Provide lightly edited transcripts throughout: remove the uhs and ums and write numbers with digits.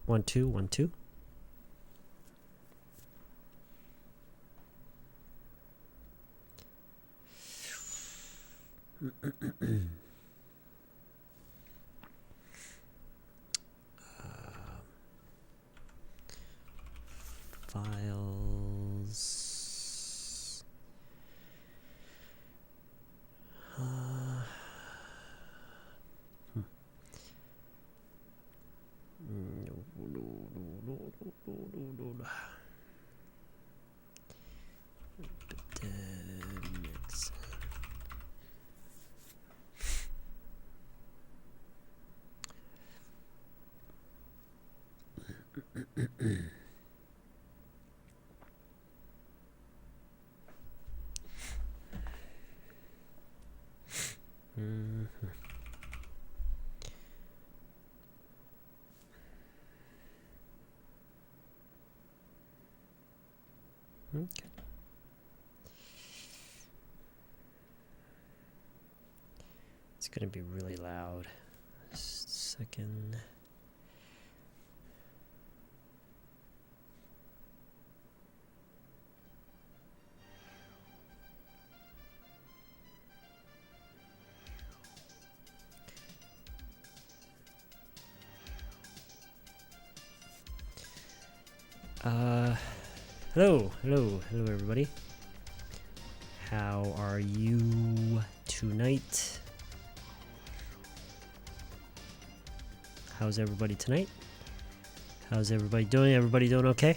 1 2 1 2. Files. Okay. It's gonna be really loud. Just a second. Hello everybody. How are you tonight? How's everybody tonight? How's everybody doing? Everybody doing okay?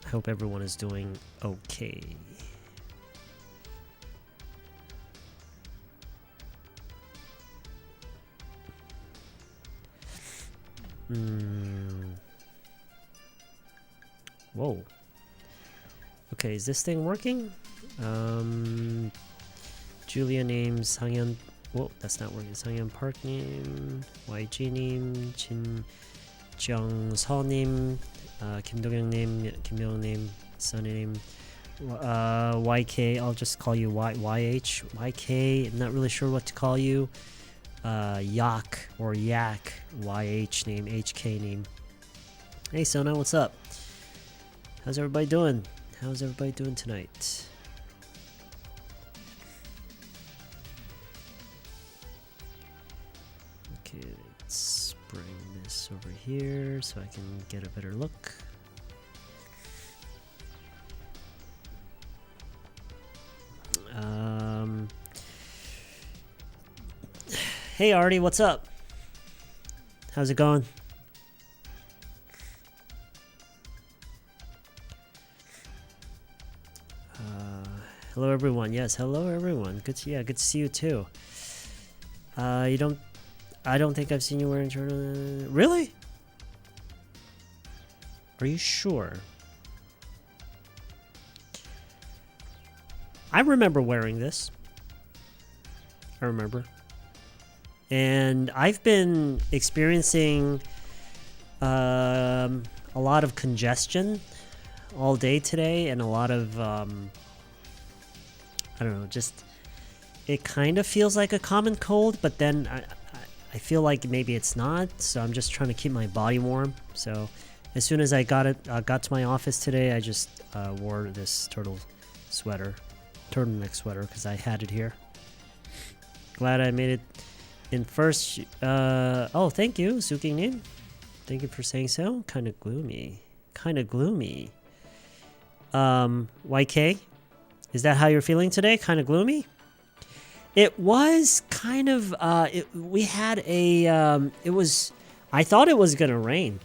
I hope everyone is doing okay. Whoa. Okay, is this thing working? Julia name, Sangyeon. Whoa, that's not working. Sangyeon Park name, YG name, Jin Jung-seo name, Kim Dong-young name, Kim Young name, Sunny name, YK. I'll just call you YH. YK. I'm not really sure what to call you. Yak or Yak, YH name, HK name. Hey Sona, what's up? How's everybody doing? How's everybody doing tonight? Okay, let's bring this over here so I can get a better look. Hey Artie, what's up? How's it going? Hello everyone. Yes, hello everyone. Good to see you too. I don't think I've seen you wearing journal. Really? Are you sure? I remember wearing this. I remember. And I've been experiencing a lot of congestion all day today, and a lot of I don't know, just it kind of feels like a common cold, but then I feel like maybe it's not, so I'm just trying to keep my body warm. So as soon as I got to my office today, I just wore this turtleneck sweater because I had it here. Glad I made it in first. Oh, thank you, Suki-nin. Thank you for saying so. Kind of gloomy. YK, is that how you're feeling today? Kind of gloomy? It was kind of, we had a, it was, I thought it was going to rain.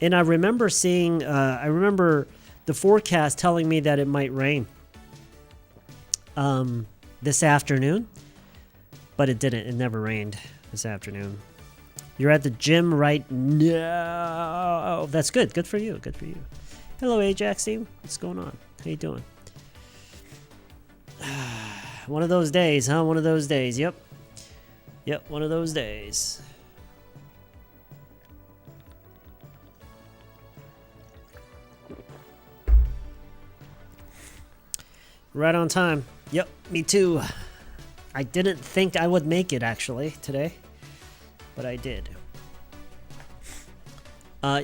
And I remember seeing, I remember the forecast telling me that it might rain this afternoon. But it didn't. It never rained this afternoon. You're at the gym right now. That's good. Good for you. Good for you. Hello, Ajax team. What's going on? How you doing? One of those days, huh? One of those days. Yep. Yep, one of those days. Right on time. Yep, me too. I didn't think I would make it actually today, but I did.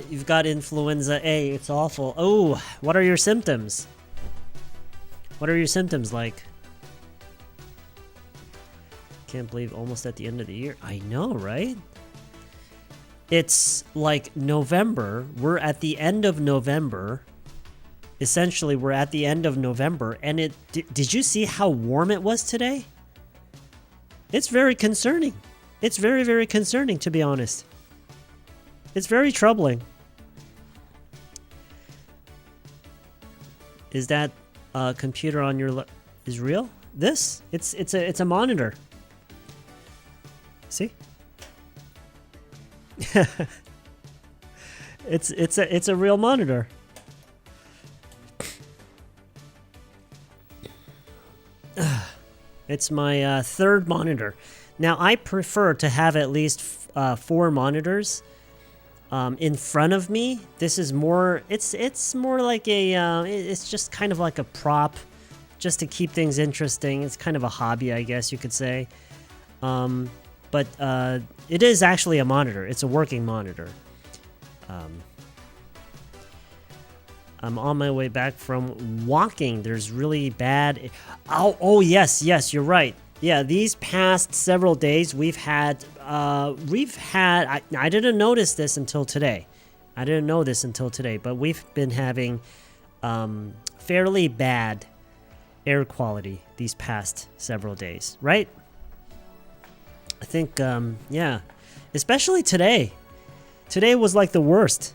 You've got influenza A. It's awful. Oh, what are your symptoms? What are your symptoms like? Can't believe almost at the end of the year. I know, right? It's like November. We're at the end of November. Essentially, we're at the end of November, and did you see how warm it was today? It's very concerning. It's very, very concerning, to be honest. It's very troubling. Is that computer on your is real? This? It's a monitor. See? it's a real monitor. It's my third monitor. Now I prefer to have at least 4 monitors in front of me. This is more. It's more like a. It's just kind of like a prop, just to keep things interesting. It's kind of a hobby, I guess you could say. But it is actually a monitor. It's a working monitor. I'm on my way back from walking. There's really bad. Oh yes, you're right. Yeah, these past several days we've had. I didn't notice this until today. I didn't know this until today, but we've been having fairly bad air quality these past several days, right? I think, yeah, especially today. Today was like the worst.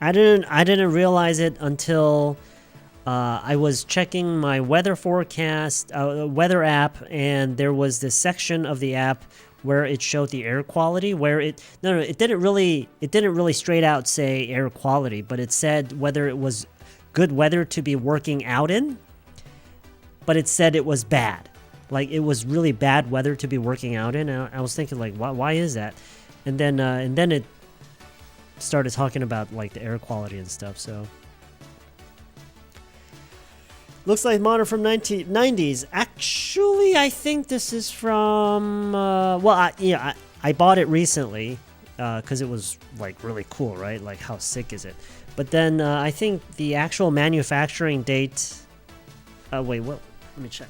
I didn't realize it until I was checking my weather forecast, weather app, and there was this section of the app where it showed the air quality. Where it didn't really straight out say air quality, but it said whether it was good weather to be working out in. But it said it was bad, like it was really bad weather to be working out in. And I was thinking, like, why is that? And then it started talking about like the air quality and stuff. So looks like monitor from 1990s. Actually, I think this is from I bought it recently because it was like really cool, right? Like, how sick is it? But then I think the actual manufacturing date. Wait, what? Let me check.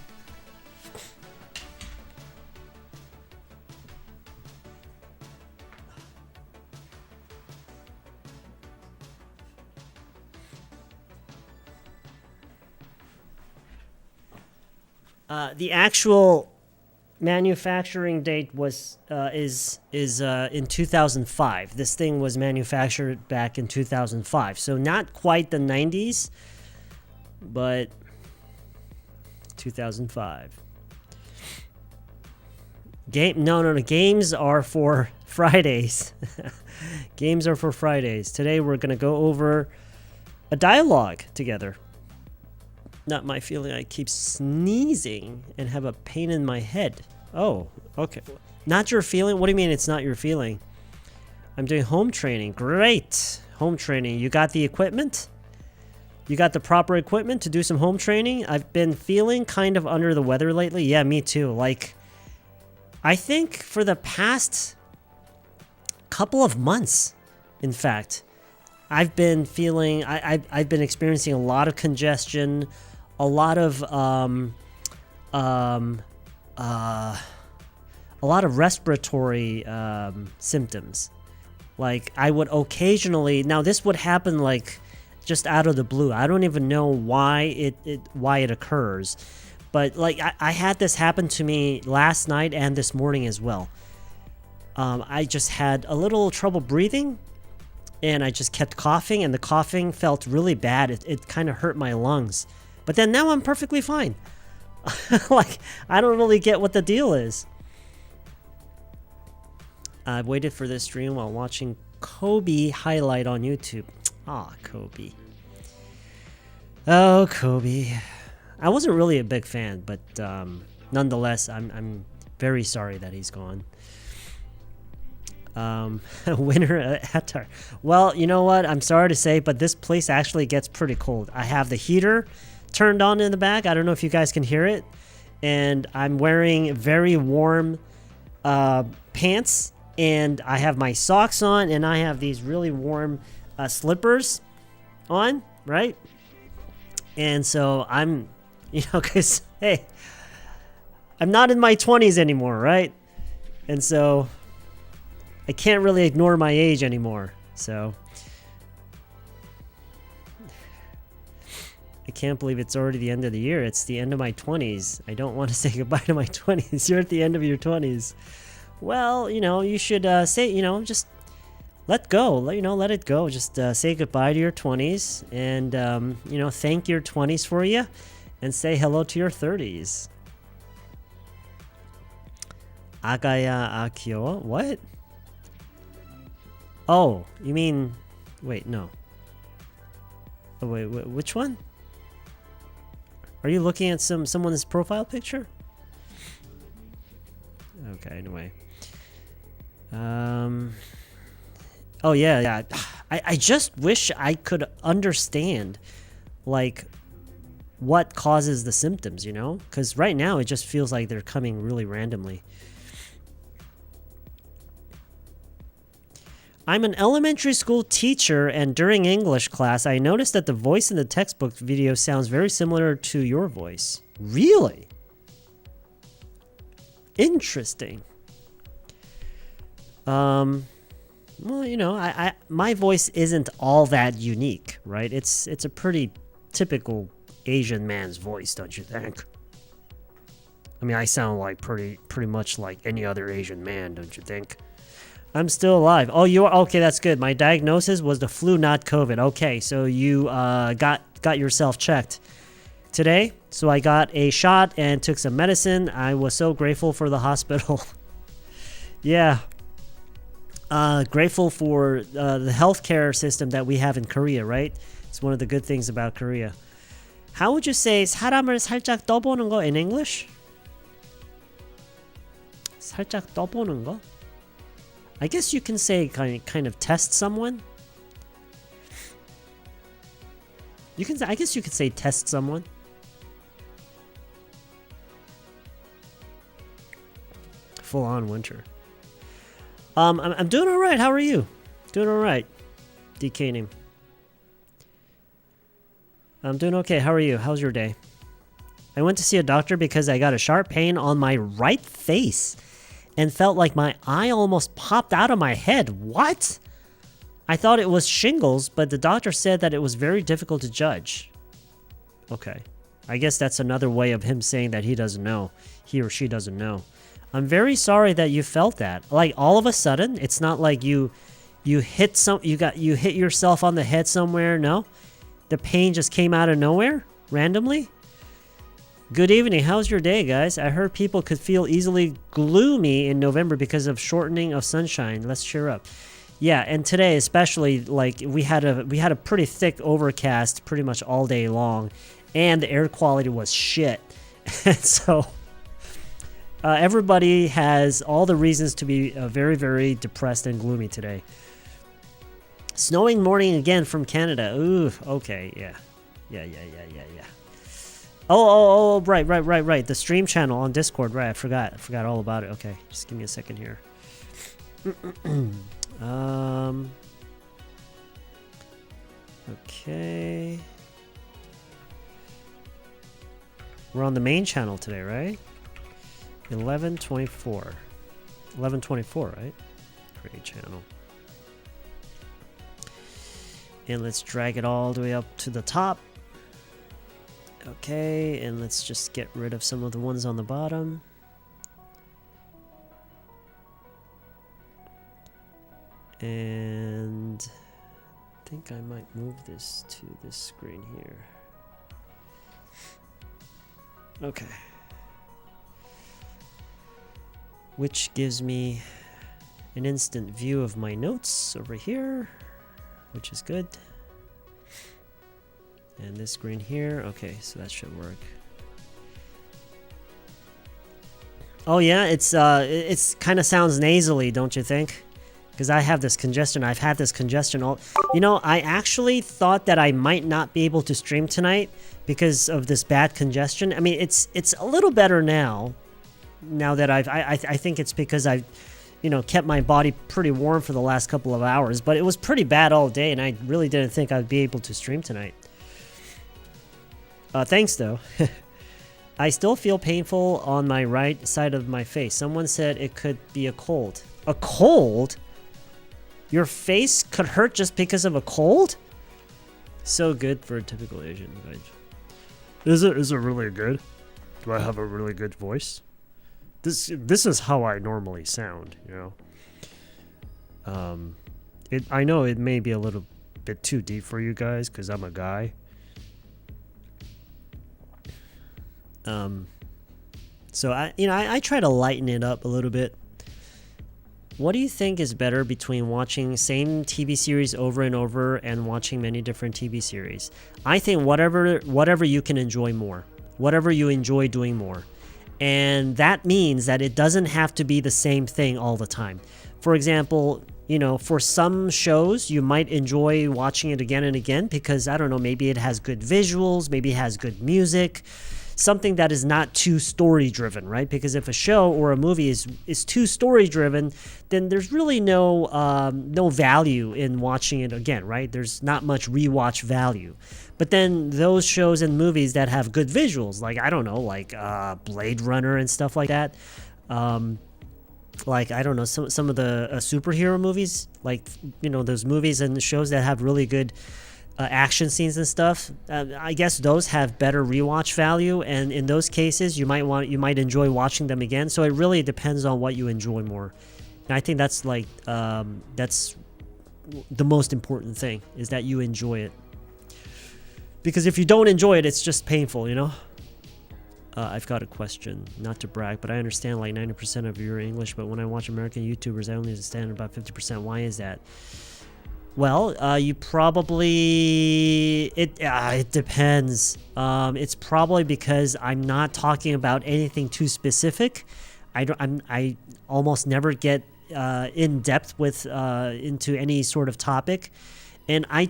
The actual manufacturing date was is in 2005. This thing was manufactured back in 2005, so not quite the 90s, but 2005. No. Games are for Fridays. Games are for Fridays. Today we're gonna go over a dialogue together. Not my feeling. I keep sneezing and have a pain in my head. Oh, okay. Not your feeling? What do you mean it's not your feeling? I'm doing home training. Great. Home training. You got the equipment? You got the proper equipment to do some home training? I've been feeling kind of under the weather lately. Yeah, me too. Like, I think for the past couple of months, in fact, I've been feeling, I've been experiencing a lot of congestion, a lot of respiratory symptoms. Like, I would occasionally, now this would happen like just out of the blue. I don't even know why it occurs, but like I had this happen to me last night and this morning as well. I just had a little trouble breathing, and I just kept coughing, and the coughing felt really bad. It kind of hurt my lungs. But then now I'm perfectly fine. Like, I don't really get what the deal is. I've waited for this stream while watching Kobe highlight on YouTube. Kobe. Oh, Kobe. I wasn't really a big fan, but nonetheless, I'm very sorry that he's gone. Winter Attar. Well, you know what? I'm sorry to say, but this place actually gets pretty cold. I have the heater turned on in the back. I don't know if you guys can hear it. And I'm wearing very warm pants. And I have my socks on. And I have these really warm slippers on, right? And so I'm, because, hey, I'm not in my 20s anymore, right? And so I can't really ignore my age anymore. So I can't believe it's already the end of the year. It's the end of my 20s. I don't want to say goodbye to my 20s. You're at the end of your 20s. Well, you should say, just let go. Let it go. Just say goodbye to your 20s and, thank your 20s for you and say hello to your 30s. Agaya Akio. What? Oh, you mean... Wait, no. Oh, wait, which one? Are you looking at someone's profile picture? Okay, anyway. Oh, yeah. I just wish I could understand, like, what causes the symptoms, Because right now it just feels like they're coming really randomly. I'm an elementary school teacher, and during English class, I noticed that the voice in the textbook video sounds very similar to your voice. Really? Interesting. Well, my voice isn't all that unique, right? It's a pretty typical Asian man's voice, don't you think? I mean, I sound like pretty much like any other Asian man, don't you think? I'm still alive. Oh, you are? Okay, that's good. My diagnosis was the flu, not COVID. Okay, so you got yourself checked today. So I got a shot and took some medicine. I was so grateful for the hospital. Yeah. Grateful for the healthcare system that we have in Korea, right? It's one of the good things about Korea. How would you say 사람을 살짝 떠보는 거 in English? 살짝 떠보는 거? I guess you can say kind of test someone. I guess you could say test someone. Full on winter. I'm doing all right. How are you? Doing all right. DK name. I'm doing okay. How are you? How's your day? I went to see a doctor because I got a sharp pain on my right face and felt like my eye almost popped out of my head. What? I thought it was shingles, but the doctor said that it was very difficult to judge. Okay. I guess that's another way of him saying that he doesn't know. He or she doesn't know. I'm very sorry that you felt that. Like all of a sudden, it's not like you hit yourself on the head somewhere. No? The pain just came out of nowhere randomly? Good evening. How's your day, guys? I heard people could feel easily gloomy in November because of shortening of sunshine. Let's cheer up. Yeah, and today especially, like we had a pretty thick overcast pretty much all day long, and the air quality was shit. And so everybody has all the reasons to be very, very depressed and gloomy today. Snowing morning again from Canada. Ooh, okay, yeah. Oh, right. The stream channel on Discord, right? I forgot all about it. Okay, just give me a second here. Okay. We're on the main channel today, right? 1124, right? Create channel. And let's drag it all the way up to the top. Okay, and let's just get rid of some of the ones on the bottom. And I think I might move this to this screen here. Okay. Which gives me an instant view of my notes over here, which is good. And this screen here, okay, so that should work. Oh yeah, it's kind of sounds nasally, don't you think? because I have this congestion. I've had this congestion all... You know, I actually thought that I might not be able to stream tonight because of this bad congestion. I mean, it's a little better now. Now that I think it's because I've, you know, kept my body pretty warm for the last couple of hours. But it was pretty bad all day, and I really didn't think I'd be able to stream tonight. Thanks, though. I still feel painful on my right side of my face. Someone said it could be a cold. A cold? Your face could hurt just because of a cold? So good for a typical Asian. Is it really good? Do I have a really good voice? This is how I normally sound, you know. I know it may be a little bit too deep for you guys because I'm a guy. So I try to lighten it up a little bit. What do you think is better between watching same TV series over and over and watching many different TV series? I think whatever you can enjoy more, whatever you enjoy doing more. And that means that it doesn't have to be the same thing all the time. For example, you know, for some shows, you might enjoy watching it again and again because, I don't know, maybe it has good visuals, maybe it has good music, something that is not too story driven, right? Because if a show or a movie is too story driven, then there's really no value in watching it again, right? There's not much rewatch value. But then those shows and movies that have good visuals, like, I don't know, like Blade Runner and stuff like that, like, I don't know, some of the superhero movies, like, you know, those movies and shows that have really good action scenes and stuff, I guess those have better rewatch value, and in those cases you might enjoy watching them again. So it really depends on what you enjoy more, and I think that's like that's the most important thing, is that you enjoy it, because if you don't enjoy it, it's just painful, you know. I've got a question, not to brag, but I understand like 90% of your English, but when I watch American YouTubers, I only understand about 50%. Why is that? Well, you probably... It depends. It's probably because I'm not talking about anything too specific. I almost never get in depth with into any sort of topic, and I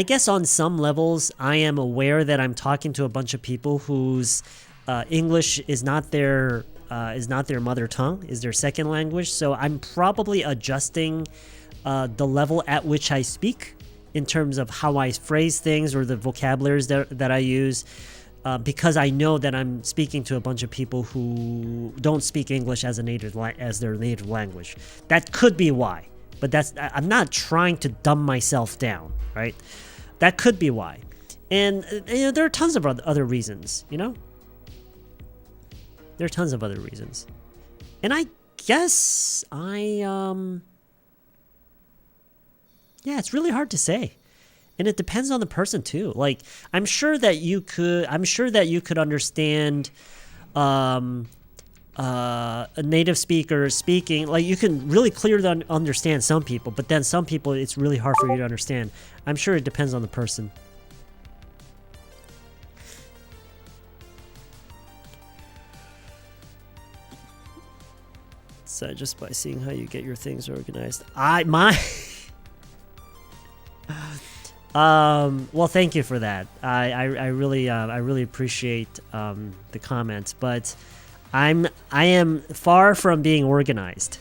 guess on some levels I am aware that I'm talking to a bunch of people whose English is not their mother tongue, is their second language. So I'm probably adjusting the level at which I speak in terms of how I phrase things or the vocabularies that I use, because I know that I'm speaking to a bunch of people who don't speak English as their native language. That could be why, but I'm not trying to dumb myself down, right? That could be why, and you know, there are tons of other reasons, you know. There are tons of other reasons. And I guess yeah, it's really hard to say. And it depends on the person too. Like, I'm sure that you could understand a native speaker speaking. Like, you can really clearly understand some people, but then some people it's really hard for you to understand. I'm sure it depends on the person. Just by seeing how you get your things organized. Well, thank you for that. I really appreciate the comments, but I am far from being organized.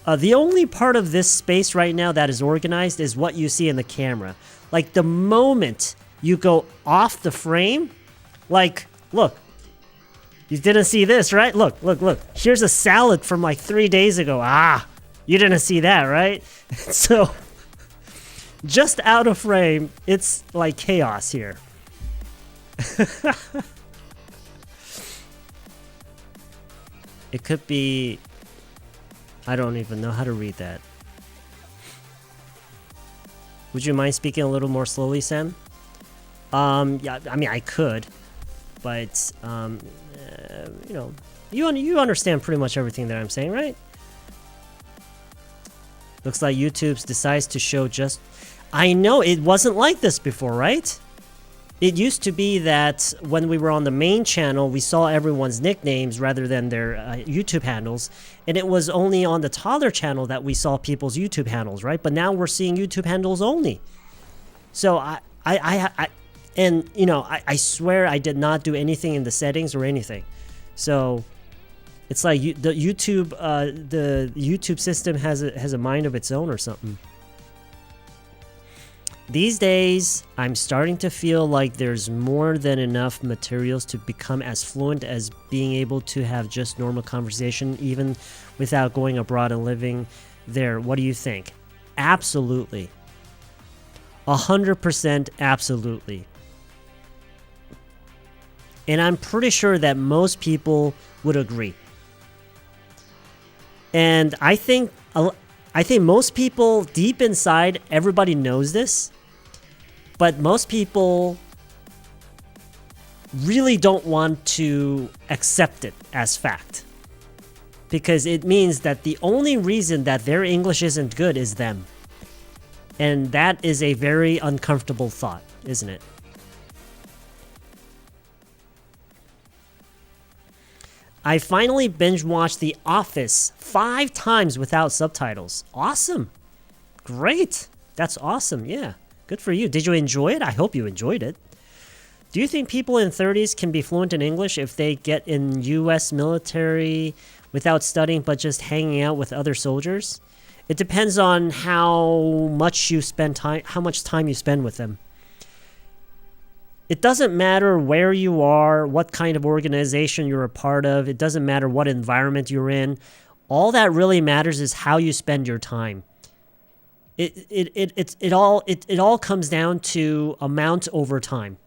The only part of this space right now that is organized is what you see in the camera. Like, the moment you go off the frame, like, look. You didn't see this, right? Look. Here's a salad from like 3 days ago. You didn't see that, right? So, just out of frame, it's like chaos here. It could be... I don't even know how to read that. Would you mind speaking a little more slowly, Sam? Yeah, I mean, I could. But, you know, you understand pretty much everything that I'm saying, right? Looks like YouTube decides to show just... I know, it wasn't like this before, right? It used to be that when we were on the main channel, we saw everyone's nicknames rather than their YouTube handles. And it was only on the toddler channel that we saw people's YouTube handles, right? But now we're seeing YouTube handles only. So I swear I did not do anything in the settings or anything. So it's like the YouTube system has a mind of its own or something. These days, I'm starting to feel like there's more than enough materials to become as fluent as being able to have just normal conversation, even without going abroad and living there. What do you think? Absolutely. 100% absolutely. And I'm pretty sure that most people would agree. And I think most people deep inside, everybody knows this. But most people really don't want to accept it as fact. Because it means that the only reason that their English isn't good is them. And that is a very uncomfortable thought, isn't it? I finally binge watched The Office 5 times without subtitles. Awesome. Great. That's awesome. Yeah. Good for you. Did you enjoy it? I hope you enjoyed it. Do you think people in 30s can be fluent in English if they get in US military without studying but just hanging out with other soldiers? It depends on how much time you spend with them. It doesn't matter where you are, what kind of organization you're a part of. It doesn't matter what environment you're in. All that really matters is how you spend your time. It all comes down to amount over time.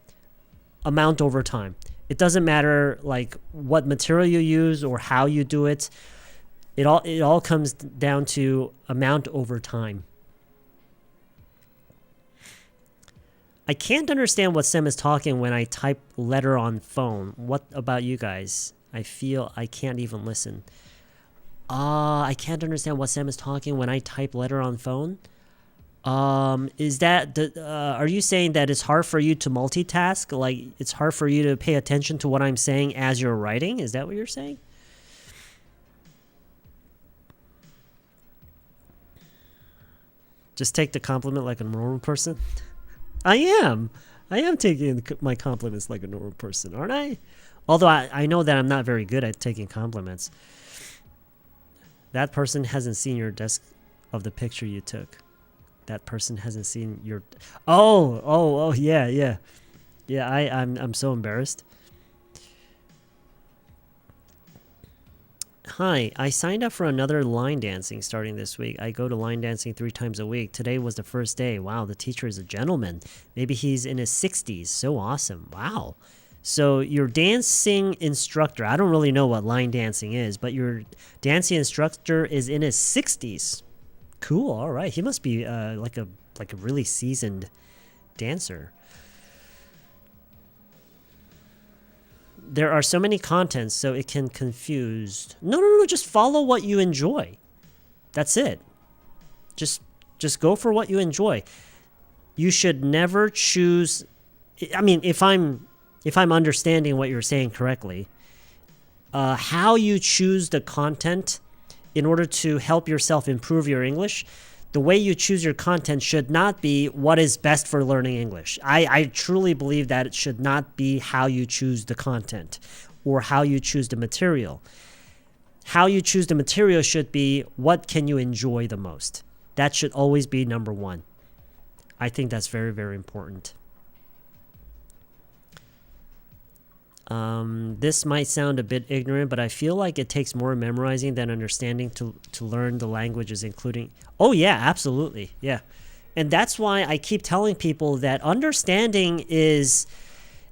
Amount over time. It doesn't matter like what material you use or how you do it. It all comes down to amount over time. I can't understand what Sam is talking when I type letter on phone. What about you guys? I feel I can't even listen. I can't understand what Sam is talking when I type letter on phone. Is that are you saying that it's hard for you to multitask? Like it's hard for you to pay attention to what I'm saying as you're writing? Is that what you're saying? Just take the compliment like a normal person. I am taking my compliments like a normal person, aren't I? Although I know that I'm not very good at taking compliments. That person hasn't seen your desk of the picture you took. That person hasn't seen your... Oh, yeah. Yeah, I'm so embarrassed. Hi, I signed up for another line dancing starting this week. I go to line dancing 3 times a week. Today was the first day. Wow, the teacher is a gentleman. Maybe he's in his 60s. So awesome. Wow. So your dancing instructor, I don't really know what line dancing is, but your dancing instructor is in his 60s. Cool. All right. He must be like a really seasoned dancer. There are so many contents, so it can confuse. No. Just follow what you enjoy. That's it. Just go for what you enjoy. You should never choose. I mean, if I'm understanding what you're saying correctly, how you choose the content in order to help yourself improve your English, the way you choose your content should not be what is best for learning English. I truly believe that it should not be how you choose the content or how you choose the material. How you choose the material should be what can you enjoy the most. That should always be number one. I think that's very, very important. This might sound a bit ignorant, but I feel like it takes more memorizing than understanding to learn the languages, including... Oh, yeah, absolutely. Yeah. And that's why I keep telling people that understanding is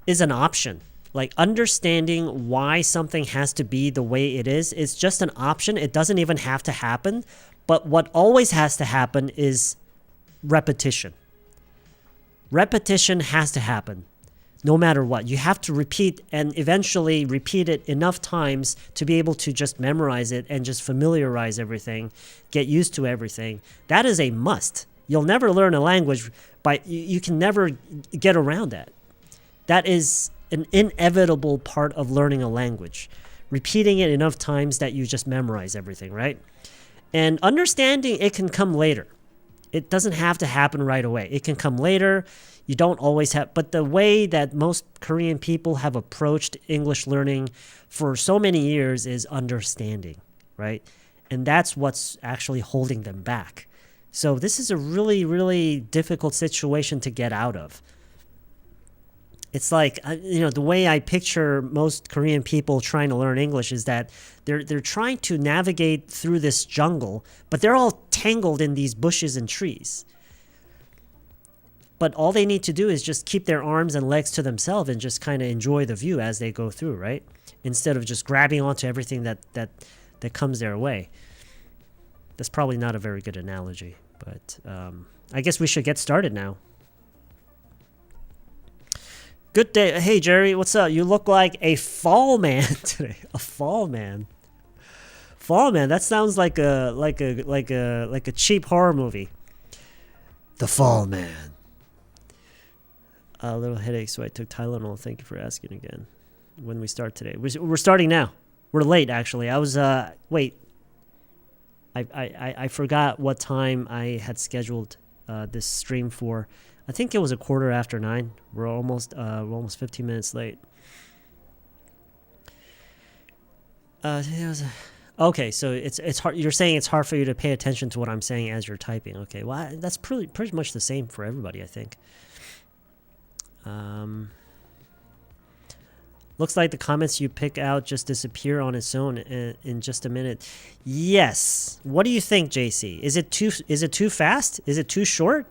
an option. Like understanding why something has to be the way it is just an option. It doesn't even have to happen. But what always has to happen is repetition. Repetition has to happen. No matter what, you have to repeat and eventually repeat it enough times to be able to just memorize it and just familiarize everything, get used to everything. That is a must. You'll never learn a language, but you can never get around that. That is an inevitable part of learning a language. Repeating it enough times that you just memorize everything, right? And understanding, it can come later. It doesn't have to happen right away. It can come later. You don't always have, but the way that most Korean people have approached English learning for so many years is understanding, right? And that's what's actually holding them back. So this is a really, really difficult situation to get out of. It's like, the way I picture most Korean people trying to learn English is that they're trying to navigate through this jungle, but they're all tangled in these bushes and trees. But all they need to do is just keep their arms and legs to themselves and just kind of enjoy the view as they go through, right? Instead of just grabbing onto everything that comes their way. That's probably not a very good analogy, but I guess we should get started now. Good day. Hey, Jerry, what's up? You look like a fall man today. A fall man. Fall man. That sounds like a cheap horror movie. The Fall Man. A little headache, so I took Tylenol. Thank you for asking again. When we start today, we're starting now. We're late, actually. I was wait. I forgot what time I had scheduled this stream for. I think it was 9:15. We're almost 15 minutes late. Okay, so it's hard. You're saying it's hard for you to pay attention to what I'm saying as you're typing. Okay, well that's pretty much the same for everybody, I think. Looks like the comments you pick out just disappear on its own in just a minute. Yes. What do you think, JC? Is it too fast? Is it too short?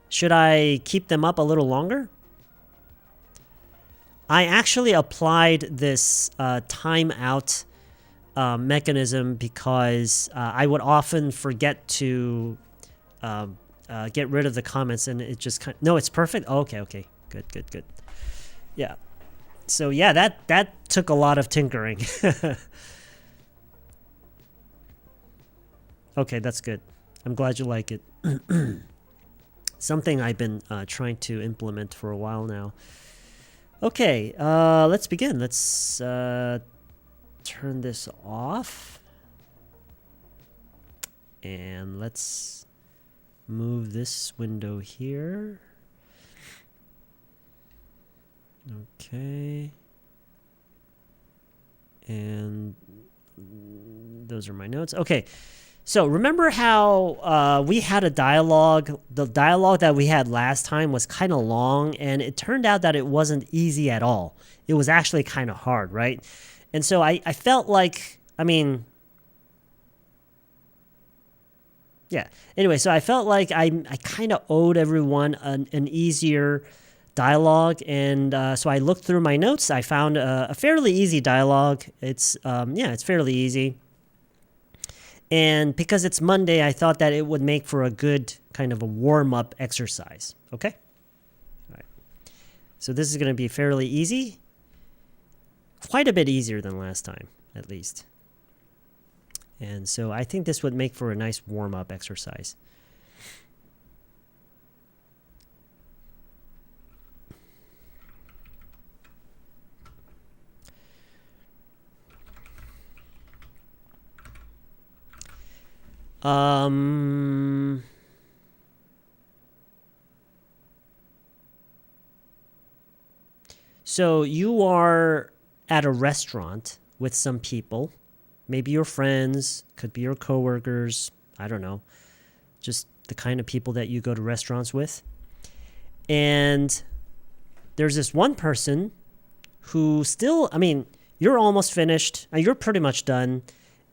Should I keep them up a little longer? I actually applied this timeout mechanism because I would often forget to get rid of the comments, and it just no, it's perfect. Oh, okay, good. Yeah. So yeah, that took a lot of tinkering. Okay, that's good. I'm glad you like it. Something I've been trying to implement for a while now. Okay, let's begin. Let's turn this off. And let's move this window here. Okay. And those are my notes. Okay. So remember how we had a dialogue? The dialogue that we had last time was kind of long, and it turned out that it wasn't easy at all. It was actually kind of hard, right? And so I felt like, yeah. Anyway, so I felt like I kind of owed everyone an easier dialogue, and so I looked through my notes. I found a fairly easy dialogue. It's fairly easy. And because it's Monday, I thought that it would make for a good kind of a warm-up exercise. Okay? All right. So this is going to be fairly easy. Quite a bit easier than last time, at least. And so I think this would make for a nice warm-up exercise. So you are at a restaurant with some people, maybe your friends, could be your coworkers, I don't know, just the kind of people that you go to restaurants with. And there's this one person who still, you're almost finished, you're pretty much done.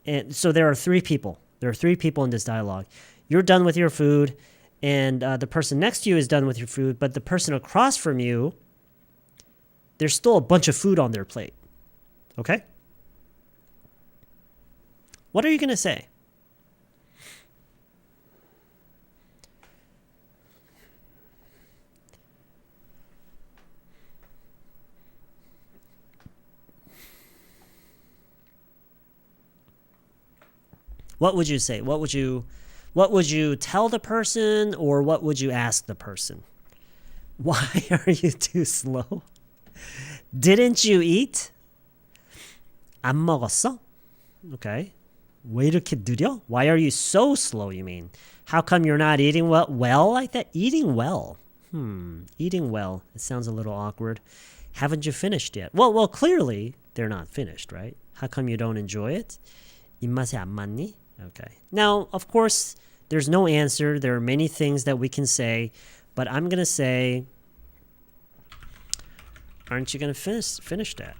And so there are three people. There are three people in this dialogue. You're done with your food, and the person next to you is done with your food, but the person across from you, there's still a bunch of food on their plate. Okay? What are you going to say? What would you say? What would you tell the person, or what would you ask the person? Why are you too slow? Didn't you eat? 안 먹었어? Okay. 왜 이렇게 느려? Why are you so slow, you mean? How come you're not eating well? Well, like that? Eating well. Eating well. It sounds a little awkward. Haven't you finished yet? Well, clearly they're not finished, right? How come you don't enjoy it? 입맛에 안 맞니? Okay. Now, of course, there's no answer. There are many things that we can say, but I'm going to say, aren't you going to finish that?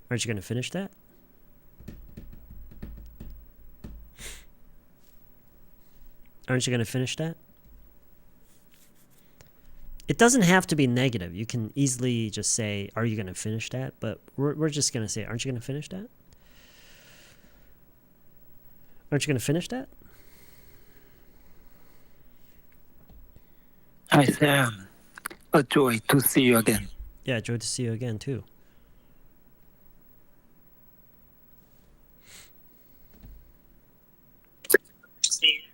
Aren't you going to finish that? Aren't you going to finish that? It doesn't have to be negative. You can easily just say, are you going to finish that? But we're just going to say, aren't you going to finish that? Aren't you going to finish that? Hi, Sam. A joy to see you again. Yeah, joy to see you again, too.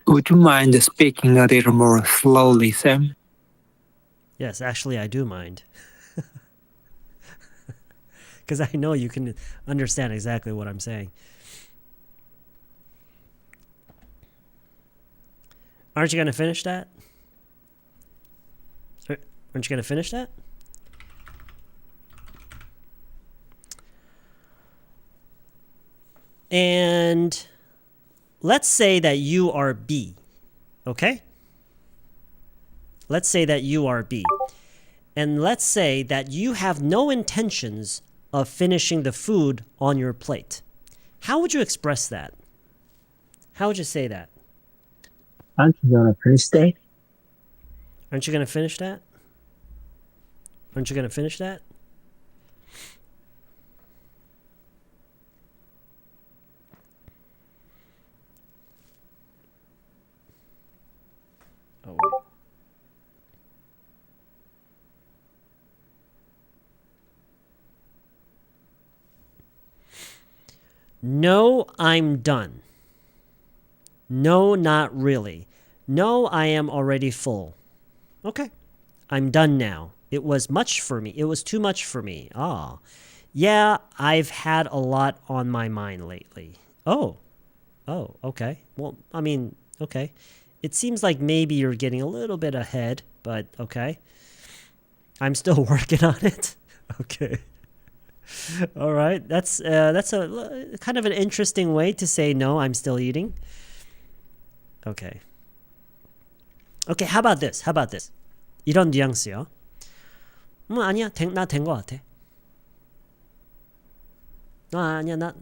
Would you mind speaking a little more slowly, Sam? Yes, actually, I do mind. Because I know you can understand exactly what I'm saying. Aren't you going to finish that? Aren't you going to finish that? And let's say that you are B, okay? Let's say that you are B. And let's say that you have no intentions of finishing the food on your plate. How would you express that? How would you say that? Aren't you gonna finish that? Aren't you going to finish that? Aren't you going to finish that? Oh, wait. No, I'm done. No, not really. No, I am already full. Okay. I'm done now. It was much for me. It was too much for me. Ah. Yeah, I've had a lot on my mind lately. Oh. Oh, okay. Well, I mean, okay. It seems like maybe you're getting a little bit ahead, but okay. I'm still working on it. Okay. All right. That's a kind of an interesting way to say no, I'm still eating. Okay. Okay, how about this? How about this? 이런 뉘앙스요. 아니야. 나 된 거 같아. 아니야. 나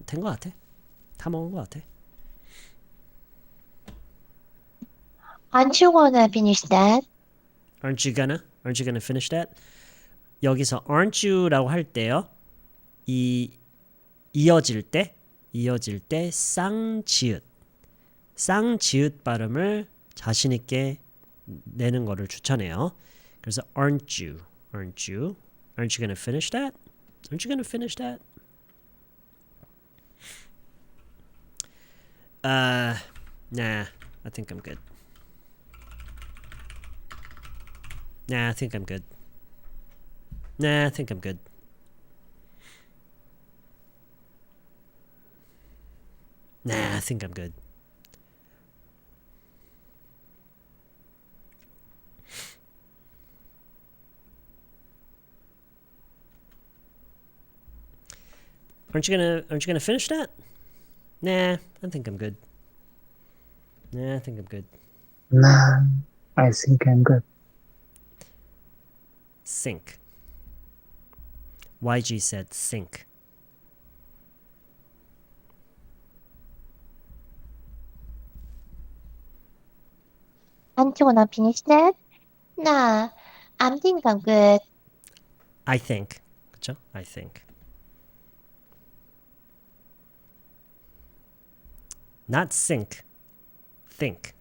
된 거 같아. 다 먹은 거 같아. Aren't you gonna finish that? Aren't you gonna finish that? 여기서 aren't you라고 할 때요. 이어질 때 쌍지읒 발음을 자신 있게 내는 거를 추천해요. 그래서 aren't you gonna finish that? Aren't you gonna finish that? Nah, I think I'm good. Nah, I think I'm good. Nah, I think I'm good. Nah, I think I'm good. Aren't you gonna finish that? Nah, I think I'm good. Nah, I think I'm good. Nah, I think I'm good. Sink. YG said sink. Aren't you gonna finish that? Nah, I think I'm good. I think. 그쵸? I think. Not sink. Think.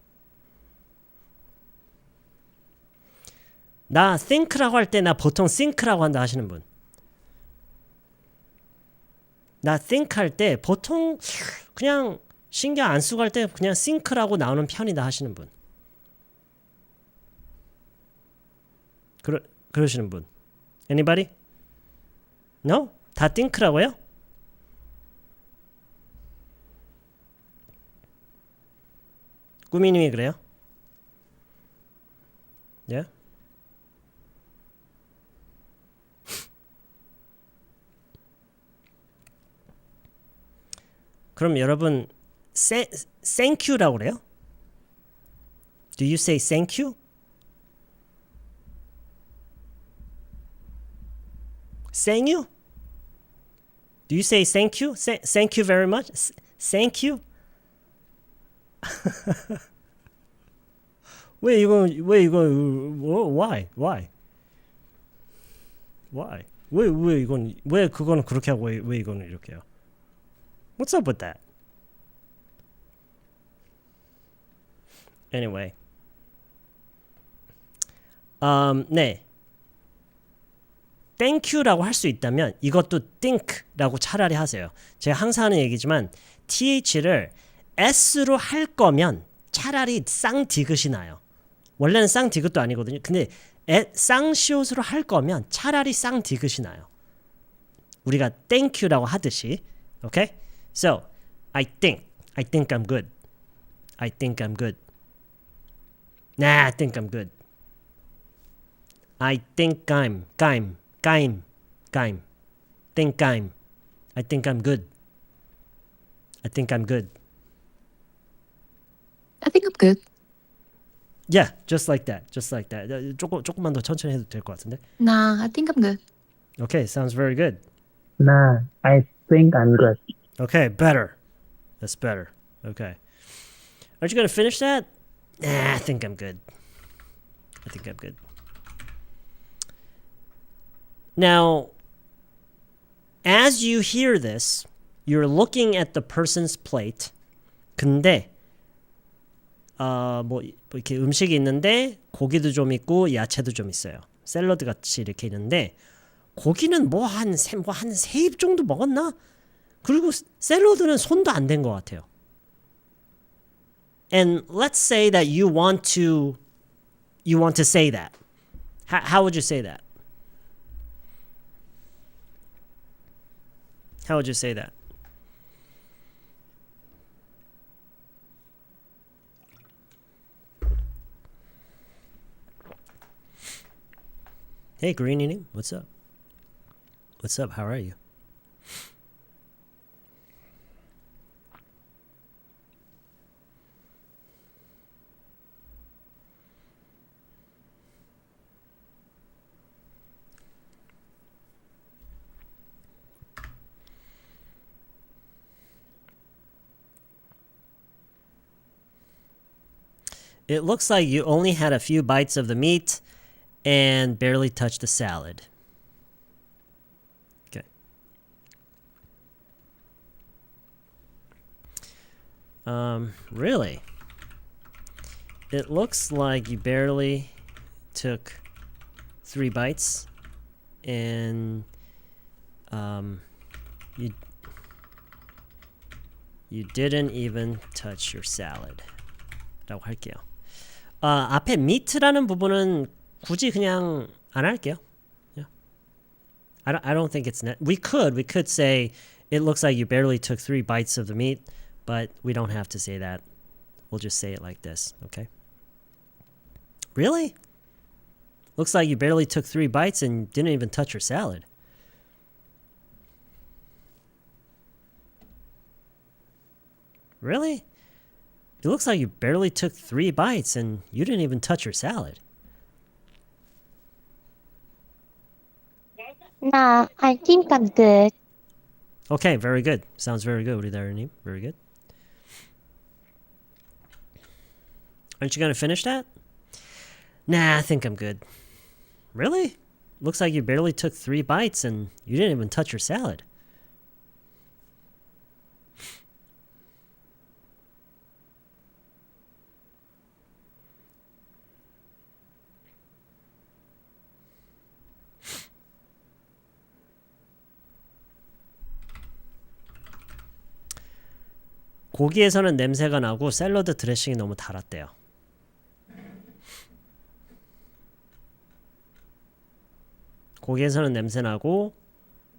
나 think라고 할 때 나 보통 think라고 한다 하시는 분. 나 think 할 때 보통 그냥 신경 안 쓰고 할 때 그냥 think라고 나오는 편이다 하시는 분. 그러시는 분. Anybody? No? 다 think라고요? 꾸미님이 그래요? Yeah? 그럼 여러분 thank you라고 그래요? Do you say thank you? Thank you? Do you say thank you? Thank you very much? Thank you? 왜 이거 why? 왜 이건 왜 그거는 그렇게 하고 왜 이거는 이렇게 해요? What's up with that? Anyway. 네. Thank you라고 할 수 있다면 이것도 think라고 차라리 하세요. 제가 항상 하는 얘기지만 th를 s로 할 거면 차라리 쌍디귿이 나요. 원래는 쌍디귿도 아니거든요. 근데 쌍시옷으로 할 거면 차라리 쌍디귿이 나요. 우리가 thank you라고 하듯이. Okay? So, I think I'm good. I think I'm good. Nah, I think I'm good. I think I'm. I think I'm good. I think I'm good. I think I'm good. Yeah, just like that. 조금만 더 천천히 해도 될 것 같은데. Nah, I think I'm good. Okay, sounds very good. Nah, I think I'm good. Okay, better. That's better. Okay. Aren't you going to finish that? Nah, I think I'm good. I think I'm good. Now, as you hear this, you're looking at the person's plate. 근데 뭐 이렇게 음식이 있는데 고기도 좀 있고 야채도 좀 있어요. 샐러드 같이 이렇게 있는데 고기는 뭐 한 세 입 정도 먹었나? 그리고 샐러드는 손도 안 댄 것 같아요. And let's say that you want to say that. How would you say that? How would you say that? Hey, Greenie, what's up? What's up? How are you? It looks like you only had a few bites of the meat and barely touched the salad. Okay. Really? It looks like you barely took 3 bites and you didn't even touch your salad. 라고 할게요. 앞에 meat라는 부분은 굳이 그냥 안 할게요. Yeah. I don't think it's we could say it looks like you barely took 3 bites of the meat, but we don't have to say that. We'll just say it like this, okay? Really? Looks like you barely took 3 bites and didn't even touch your salad. Really? It looks like you barely took 3 bites and you didn't even touch your salad. Nah, I think I'm good. Okay, very good. Sounds very good, 우리 다르님. Very good. Aren't you going to finish that? Nah, I think I'm good. Really? Looks like you barely took 3 bites and you didn't even touch your salad. 고기에서는 냄새가 나고 샐러드 드레싱이 너무 달았대요. 고기에서는 냄새나고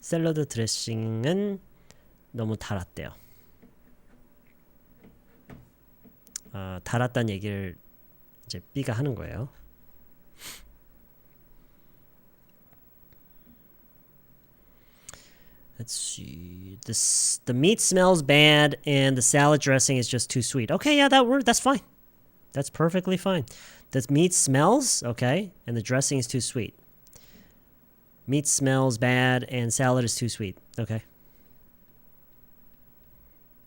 샐러드 드레싱은 너무 달았대요. 달았다는 얘기를 이제 B가 하는 거예요. Let's see. The meat smells bad and the salad dressing is just too sweet. Okay, yeah, that's fine. That's perfectly fine. The meat smells, okay, and the dressing is too sweet. Meat smells bad and salad is too sweet. Okay.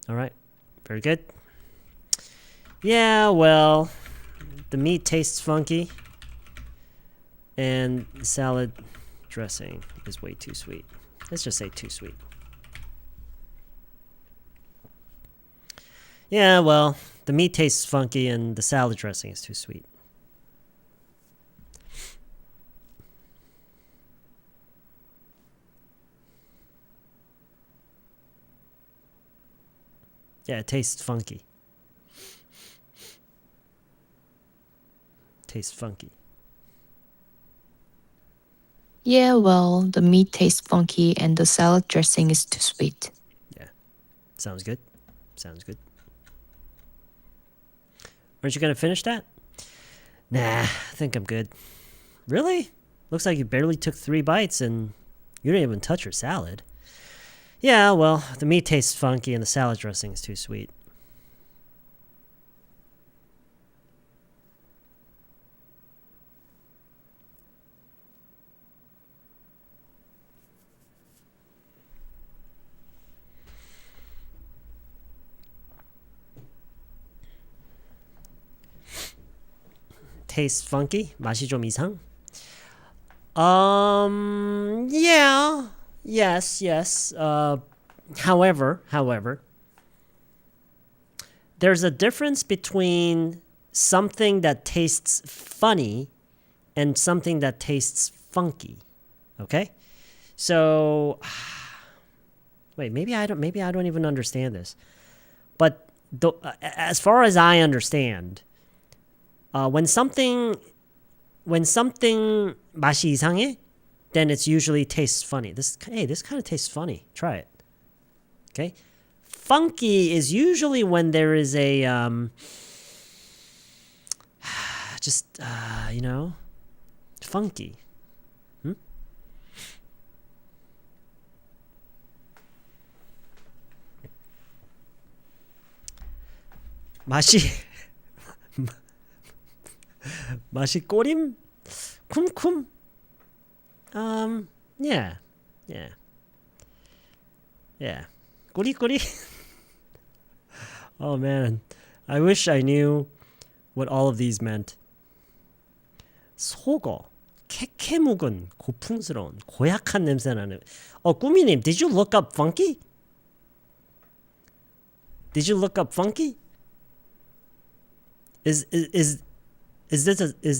All right. Very good. Yeah, well, the meat tastes funky and salad dressing is way too sweet. Let's just say too sweet. Yeah, well, the meat tastes funky and the salad dressing is too sweet. Yeah, it tastes funky. Tastes funky. Yeah, well, the meat tastes funky and the salad dressing is too sweet. Yeah. Sounds good. Sounds good. Aren't you going to finish that? Nah, I think I'm good. Really? Looks like you barely took 3 bites and you didn't even touch your salad. Yeah, well, the meat tastes funky and the salad dressing is too sweet. Tastes funky? 맛이 좀 이상? Yeah. Yes. However, there's a difference between something that tastes funny and something that tastes funky. Okay? So wait, maybe I don't even understand this. But as far as I understand, when something 맛이 이상해, then it's usually tastes funny. This kind of tastes funny. Try it. Okay? Funky is usually when there is a funky. 맛이 꼬림? 쿰쿰? Yeah. 꾸리꾸리? Oh man, I wish I knew what all of these meant. 속어, 캐캐묵은, 고풍스러운, 고약한 냄새나는. 꾸미님, did you look up funky? Did you look up funky? Is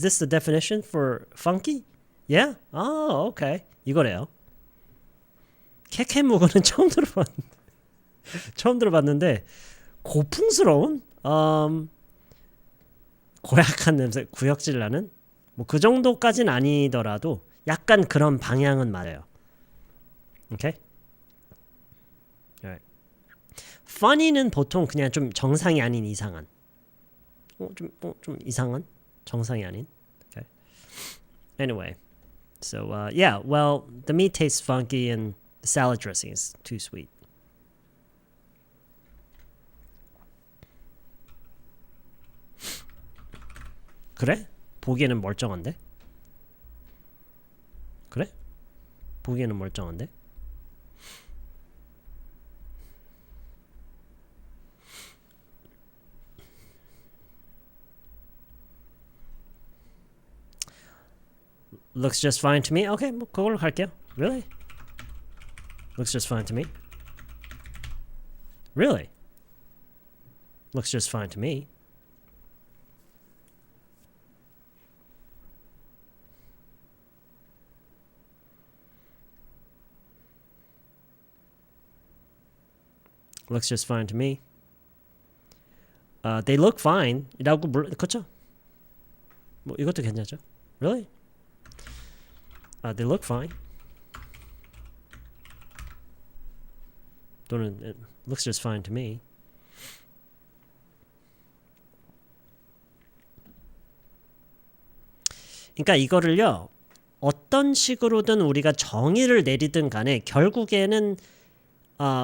this the definition for funky? Yeah? Oh, okay. 이거래요. 캐캐묵어는 처음 들어봤는데 고풍스러운? 고약한 냄새, 구역질 나는? 뭐 그 정도까진 아니더라도 약간 그런 방향은 맞아요. Okay? Alright. funny는 보통 그냥 좀 정상이 아닌 이상한. 좀 이상한? 정상이 아닌. Okay. Anyway, so yeah, well, the meat tastes funky and the salad dressing is too sweet. 그래? 보기에는 멀쩡한데? 그래? 보기에는 멀쩡한데? Looks just fine to me. Okay, 뭐 그걸로 갈게요. Really? Looks just fine to me. Really? Looks just fine to me. Looks just fine to me. They look fine. 이라고 그렇죠? 뭐 이것도 괜찮죠? Really? They look fine. 또는 it looks just fine to me. 그러니까 이거를요. 어떤 식으로든 우리가 정의를 내리든 간에 결국에는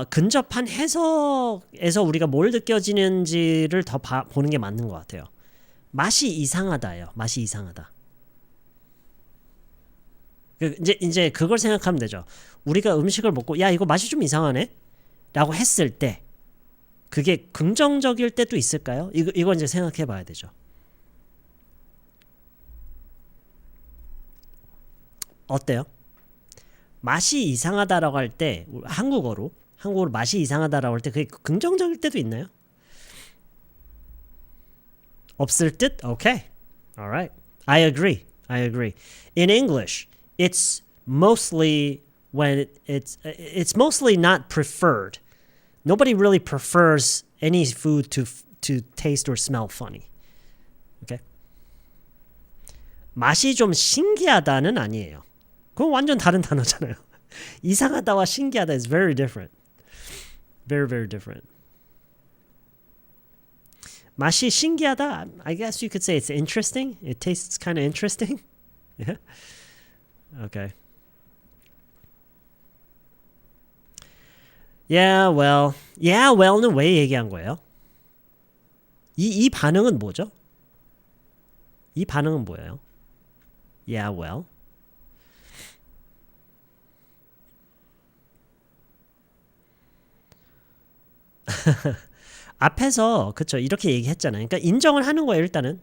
근접한 해석에서 우리가 뭘 느껴지는지를 더 보는 게 맞는 것 같아요. 맛이 이상하다예요. 맛이 이상하다. 이제 그걸 생각하면 되죠. 우리가 음식을 먹고 야 이거 맛이 좀 이상하네? 라고 했을 때 그게 긍정적일 때도 있을까요? 이거 이제 생각해 봐야 되죠. 어때요? 맛이 이상하다라고 할 때 한국어로 맛이 이상하다라고 할 때 그게 긍정적일 때도 있나요? 없을 듯? Okay. Alright. I agree. In English, it's mostly when it's mostly not preferred. Nobody really prefers any food to taste or smell funny. Okay? 맛이 좀 신기하다는 아니에요. 그건 완전 다른 단어잖아요. 이상하다와 신기하다 is very different. Very, very different. 맛이 신기하다. I guess you could say it's interesting. It tastes kind of interesting. Yeah. Okay. Yeah, well는 왜 얘기한 거예요? 이 반응은 뭐죠? 이 반응은 뭐예요? Yeah, well. 앞에서 그쵸 이렇게 얘기했잖아요. 그러니까 인정을 하는 거예요. 일단은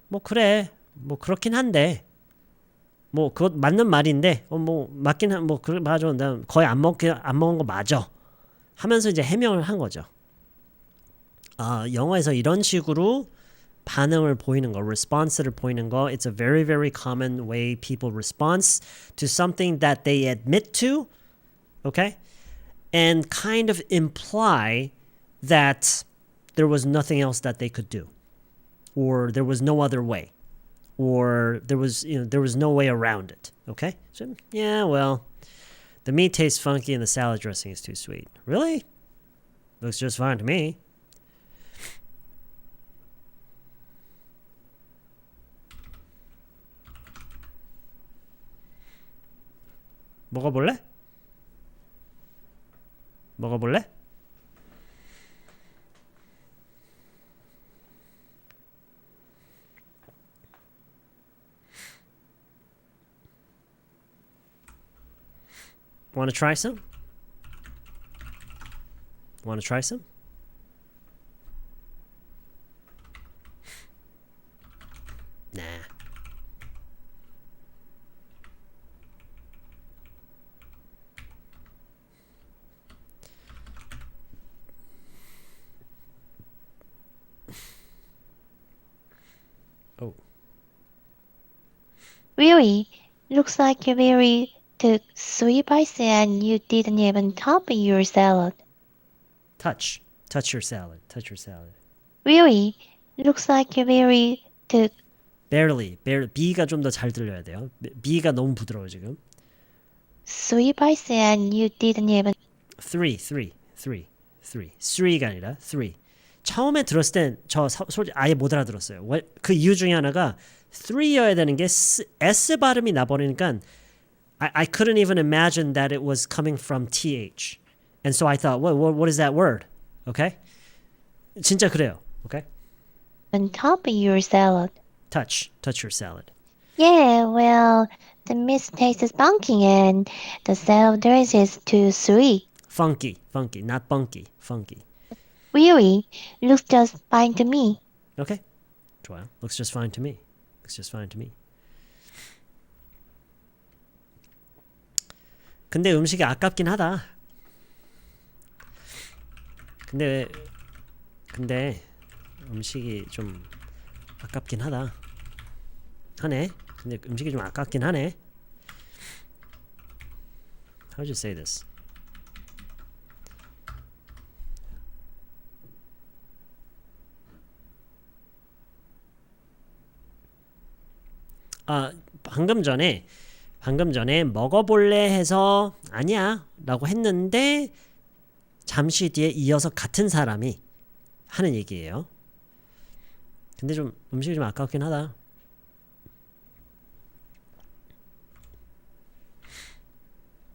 뭐 그래 뭐 그렇긴 한데 뭐 그것 맞는 말인데 뭐 맞긴 뭐 그래 맞아. 난 거의 안 먹은 거 맞아. 하면서 이제 해명을 한 거죠. 영어에서 이런 식으로 반응을 보이는 거, response를 보이는 거, it's a very, very common way people respond to something that they admit to, okay? And kind of imply that there was nothing else that they could do, or there was no other way, or there was no way around it, okay? So, yeah, well, the meat tastes funky and the salad dressing is too sweet. Really? Looks just fine to me. 먹어볼래? Want to try some? Want to try some? Nah. Oh. Really? Looks like you really took 3 bites and you didn't even top your salad. Touch your salad. Really? Looks like you really took barely. B가 좀 더 잘 들려야 돼요. B가 너무 부드러워 지금. 3 bites and you didn't even three가 아니라 three. 처음에 들었을 땐 저 소리 아예 못 알아들었어요. 그 이유 중에 하나가 three여야 되는 게 S 발음이 나버리니까 I couldn't even imagine that it was coming from TH. And so I thought, what is that word? Okay? 진짜 그래요. Okay? top your salad. Touch your salad. Yeah, well, the meat tastes funky and the salad dressing is too sweet. Funky, not bunky. Funky. Really? Looks just fine to me. Okay? 좋아요. Looks just fine to me. 근데 음식이 아깝긴 하다. 근데 음식이 좀 아깝긴 하네. 근데 음식이 좀 아깝긴 하네. How would you say this? 방금 전에 먹어볼래 해서 아니야 라고 했는데 잠시 뒤에 이어서 같은 사람이 하는 얘기예요. 근데 좀 음식이 좀 아깝긴 하다.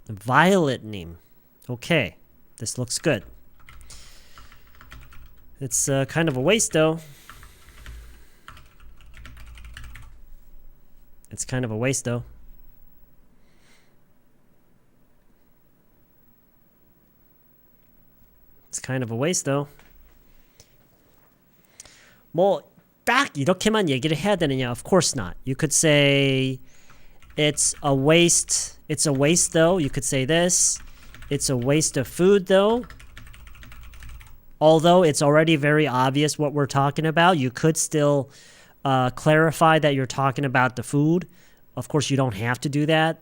Violet님. Okay, this looks good. It's kind of a waste though. It's kind of a waste though. It's kind of a waste though. 뭐 딱 이렇게만 얘기를 해야 되느냐? Of course not. You could say it's a waste. It's a waste though. You could say this. It's a waste of food though. Although it's already very obvious what we're talking about, you could still clarify that you're talking about the food. Of course, you don't have to do that.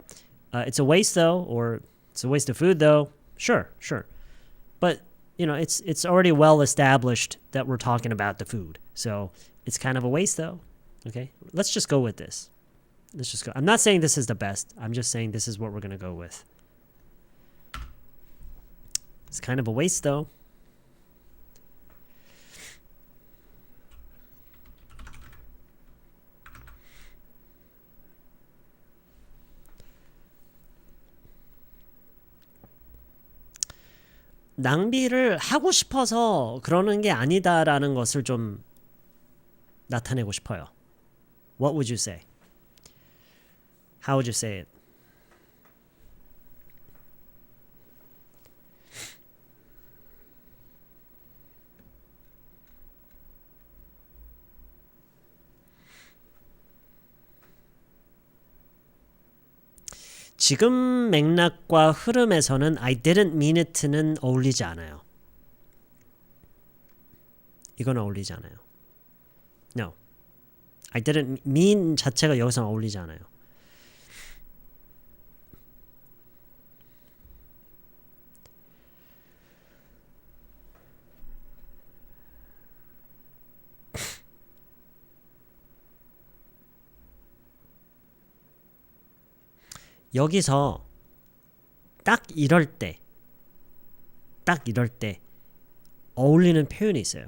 It's a waste though, or it's a waste of food though. Sure. But you know, it's already well established that we're talking about the food. So it's kind of a waste though. Okay, let's just go with this. Let's just go. I'm not saying this is the best. I'm just saying this is what we're gonna go with. It's kind of a waste though. 낭비를 하고 싶어서 그러는 게 아니다라는 것을 좀 나타내고 싶어요. What would you say? How would you say it? 지금 맥락과 흐름에서는 I didn't mean it는 어울리지 않아요. 이건 어울리지 않아요. No. I didn't mean 자체가 여기서 어울리지 않아요. 여기서 딱 이럴 때 어울리는 표현이 있어요.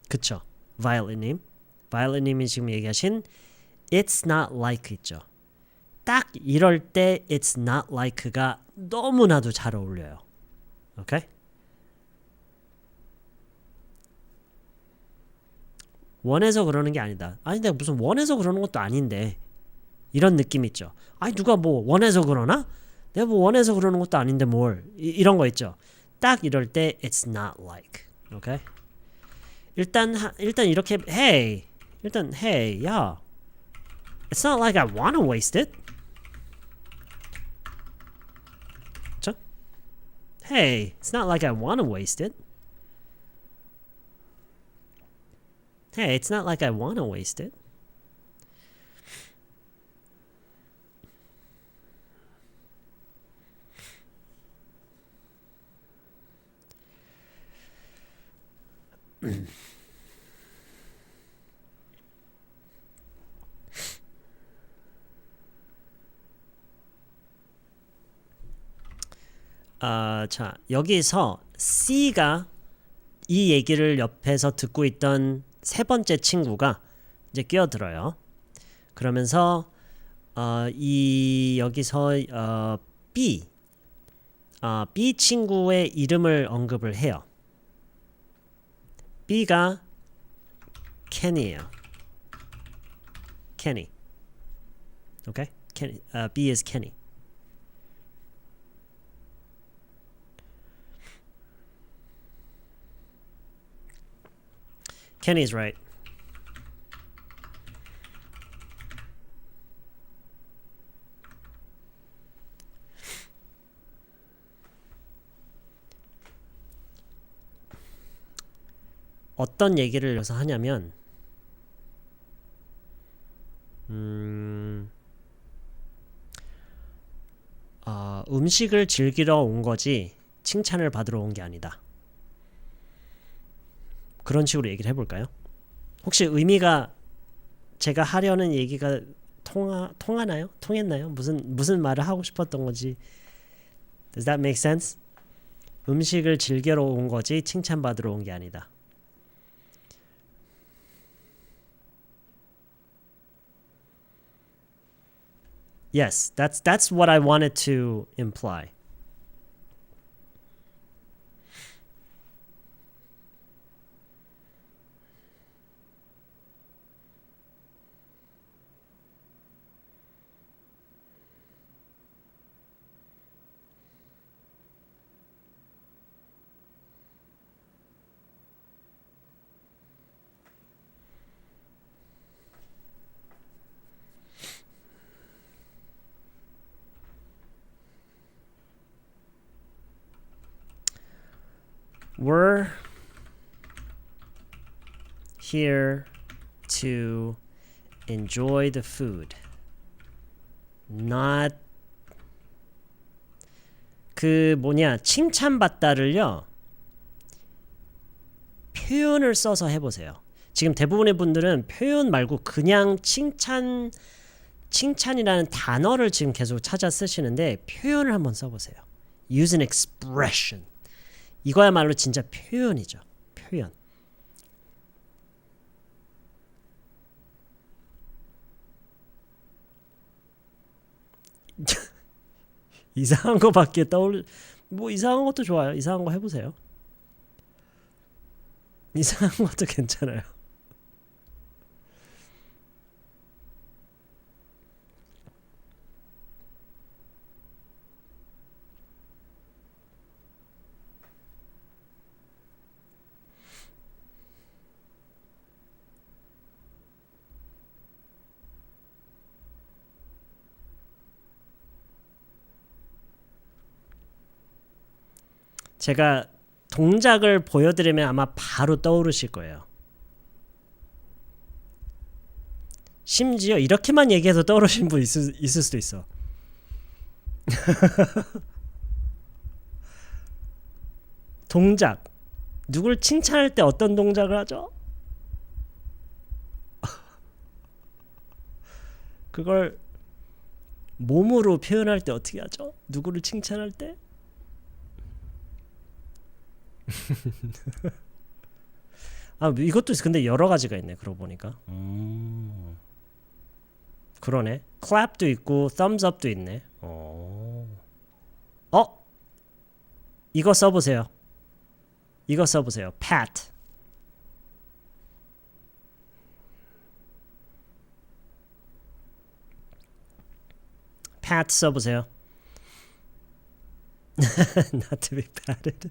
그쵸? Violet님이 지금 얘기하신 It's not like 있죠. 딱 이럴 때 It's not like가 너무나도 잘 어울려요. 오케이? 원해서 그러는 게 아니다. 아니 내가 무슨 원해서 그러는 것도 아닌데 이런 느낌 있죠. 아니 누가 뭐 원해서 그러나? 내가 뭐 원해서 그러는 것도 아닌데 뭘 이런 거 있죠. 딱 이럴 때 It's not like. 오케이? 일단 이렇게 Hey 야 It's not like I wanna waste it. 그쵸? Hey, it's not like I wanna waste it. Hey, it's not like I wanna waste it. 자, 여기서 C가 이 얘기를 옆에서 듣고 있던 세 번째 친구가 이제 끼어들어요. 그러면서 여기서 B 친구의 이름을 언급을 해요. B가 Kenny예요. Kenny. Okay? B is Kenny. Kenny's right. 어떤 얘기를 여기서 하냐면 음식을 즐기러 온 거지 칭찬을 받으러 온 게 아니다. 그런 식으로 얘기를 해볼까요? 혹시 의미가 제가 하려는 얘기가 통하나요? 통했나요? 무슨 말을 하고 싶었던 건지 Does that make sense? 음식을 즐기러 온 거지 칭찬받으러 온 게 아니다. Yes, that's what I wanted to imply. We're here to enjoy the food. Not 칭찬받다를요. 표현을 써서 해보세요. 지금 대부분의 분들은 표현 말고 그냥 칭찬이라는 단어를 지금 계속 찾아 쓰시는데 표현을 한번 써보세요. Use an expression. 이거야말로 진짜 표현이죠. 표현. 이상한 거밖에 뭐 이상한 것도 좋아요. 이상한 거 해보세요. 이상한 것도 괜찮아요. 제가 동작을 보여드리면 아마 바로 떠오르실 거예요. 심지어 이렇게만 얘기해서 떠오르신 분 있을 수도 있어. 동작. 누굴 칭찬할 때 어떤 동작을 하죠? 그걸 몸으로 표현할 때 어떻게 하죠? 누구를 칭찬할 때? 아, 이것도 근데 여러 가지가 있네. 그러고 보니까. 그러네. clap도 있고 thumbs up도 있네. 이거 써보세요. 이거 써보세요. pat. pat 써보세요. Not to be patted.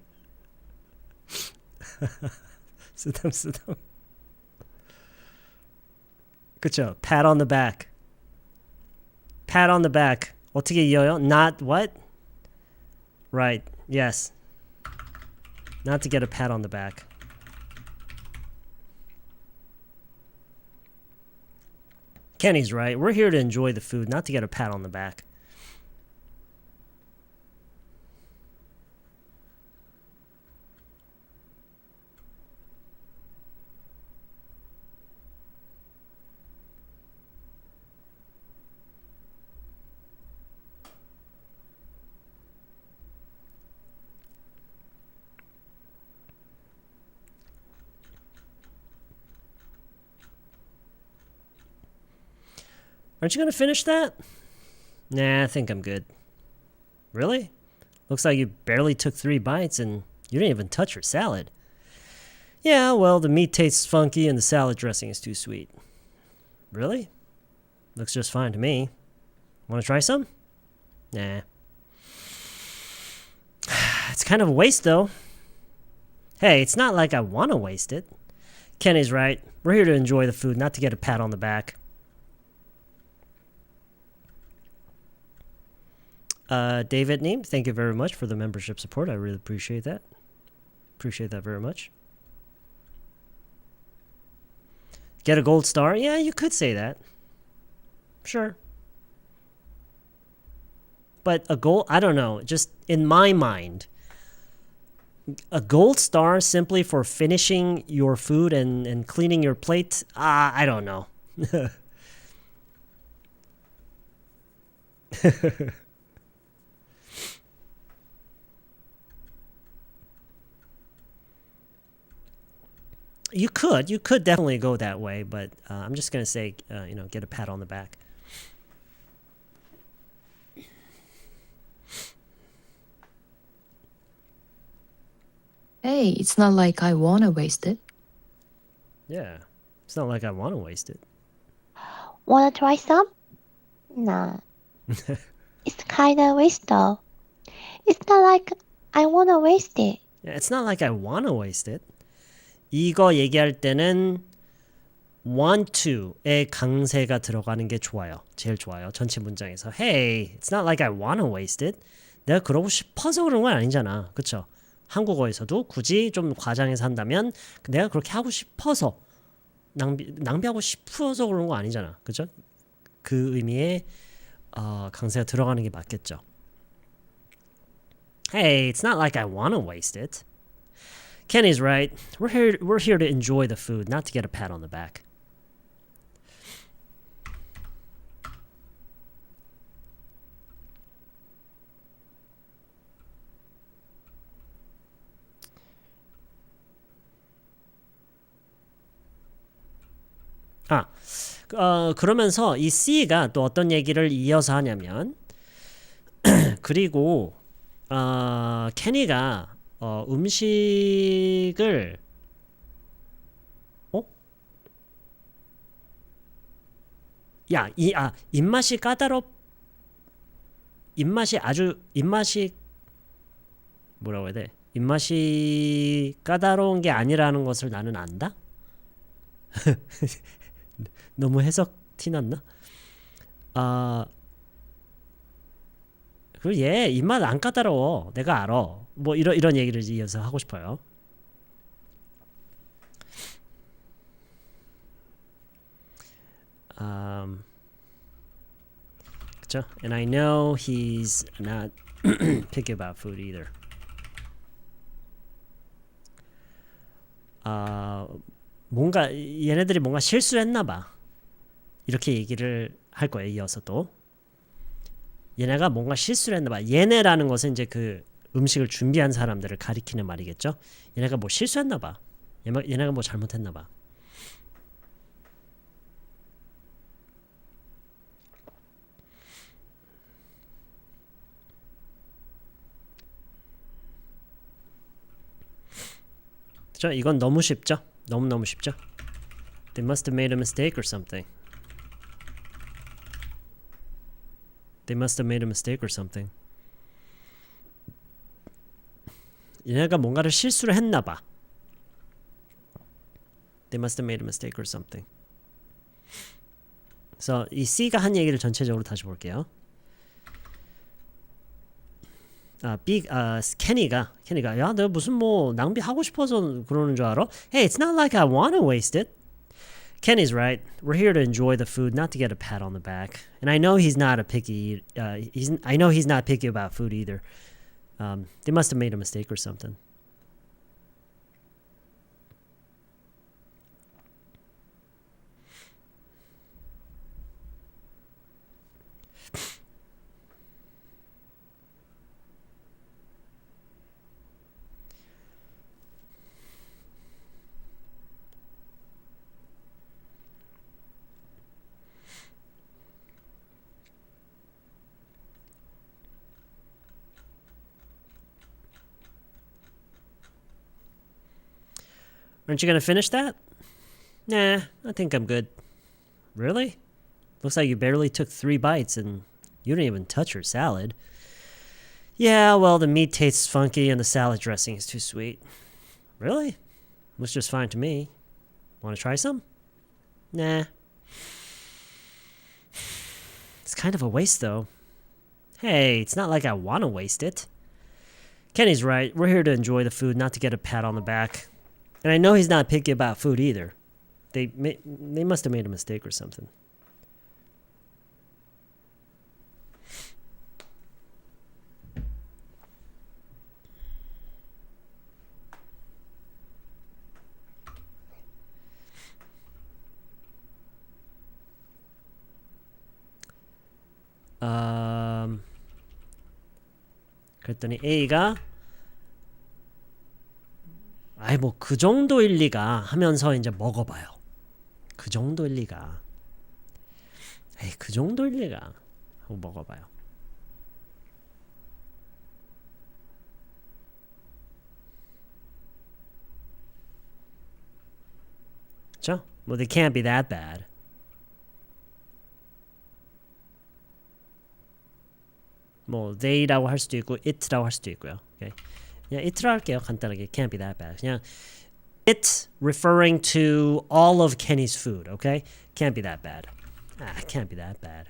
쓰담. 그쵸? Pat on the back. Pat on the back. 어떻게 이어요? Not what? Right. Yes. Not to get a pat on the back. Kenny's right. We're here to enjoy the food, not to get a pat on the back. Aren't you going to finish that? Nah, I think I'm good. Really? Looks like you barely took 3 bites and you didn't even touch your salad. Yeah, well, the meat tastes funky and the salad dressing is too sweet. Really? Looks just fine to me. Want to try some? Nah. It's kind of a waste, though. Hey, it's not like I want to waste it. Kenny's right. We're here to enjoy the food, not to get a pat on the back. David Neem, thank you very much for the membership support. I really appreciate that. Appreciate that very much. Get a gold star? Yeah, you could say that. Sure. But a gold, I don't know, just in my mind, a gold star simply for finishing your food and cleaning your plate, I don't know. You could definitely go that way, but I'm just gonna say, get a pat on the back. Hey, it's not like I wanna waste it. Yeah, it's not like I want to waste it. Wanna try some? Nah. It's kinda waste though. It's not like I wanna waste it. Yeah, it's not like I want to waste it. 이거 얘기할 때는 want to의 강세가 들어가는 게 좋아요. 제일 좋아요. 전체 문장에서. Hey, it's not like I want to waste it. 내가 그러고 싶어서 그런 건 아니잖아. 그쵸? 한국어에서도 굳이 좀 과장해서 한다면 내가 그렇게 하고 싶어서 낭비하고 싶어서 그런 거 아니잖아. 그죠? 그 의미의 강세가 들어가는 게 맞겠죠. Hey, it's not like I want to waste it. Kenny's right. We're here to enjoy the food, not to get a pat on the back. 그러면서 이 C가 또 어떤 얘기를 이어서 하냐면 그리고 케니가 음식을 입맛이 뭐라고 해야 돼? 입맛이 까다로운 게 아니라는 것을 나는 안다? 너무 해석 티났나? 그리고 얘 입맛 안 까다로워. 내가 알아. 뭐 이런 얘기를 이어서 하고 싶어요. 그쵸? And I know he's not picky about food either. 뭔가 얘네들이 뭔가 실수했나 봐. 이렇게 얘기를 할 거예요. 이어서 또 얘네가 뭔가 실수를 했나 봐. 얘네라는 것은 이제 그 음식을 준비한 사람들을 가리키는 말이겠죠. 얘네가 뭐 실수했나 봐. 얘네가 뭐 잘못했나 봐. 그죠? 이건 너무 쉽죠? 너무 쉽죠? They must have made a mistake or something. They must have made a mistake or something. 얘네가 뭔가를 실수를 했나 봐. They must have made a mistake or something. 그래서 이 C가 한 얘기를 전체적으로 다시 볼게요. 케니가 야, 내가 무슨 뭐 낭비하고 싶어서 그러는 줄 알아? Hey, it's not like I want to waste it. Kenny's right. We're here to enjoy the food, not to get a pat on the back. And I know he's not picky about food either. They must have made a mistake or something. Aren't you going to finish that? Nah, I think I'm good. Really? Looks like you barely took 3 bites and you didn't even touch your salad. Yeah, well, the meat tastes funky and the salad dressing is too sweet. Really? Looks just fine to me. Want to try some? Nah. It's kind of a waste, though. Hey, it's not like I want to waste it. Kenny's right. We're here to enjoy the food, not to get a pat on the back. And I know he's not picky about food either. They must have made a mistake or something. 그랬더니 A가 아이 뭐 그 정도일 리가 하면서 이제 먹어봐요. 그 정도일 리가. 에이 그 정도일 리가 하고 먹어봐요. 그렇죠? Well, they can't be that bad. 뭐 they라고 할 수도 있고 it라고 할 수도 있고요. Okay. 그냥 it로 할게요. 간단하게. Can't be that bad. 그냥 it referring to all of Kenny's food. Okay? Can't be that bad. Can't be that bad.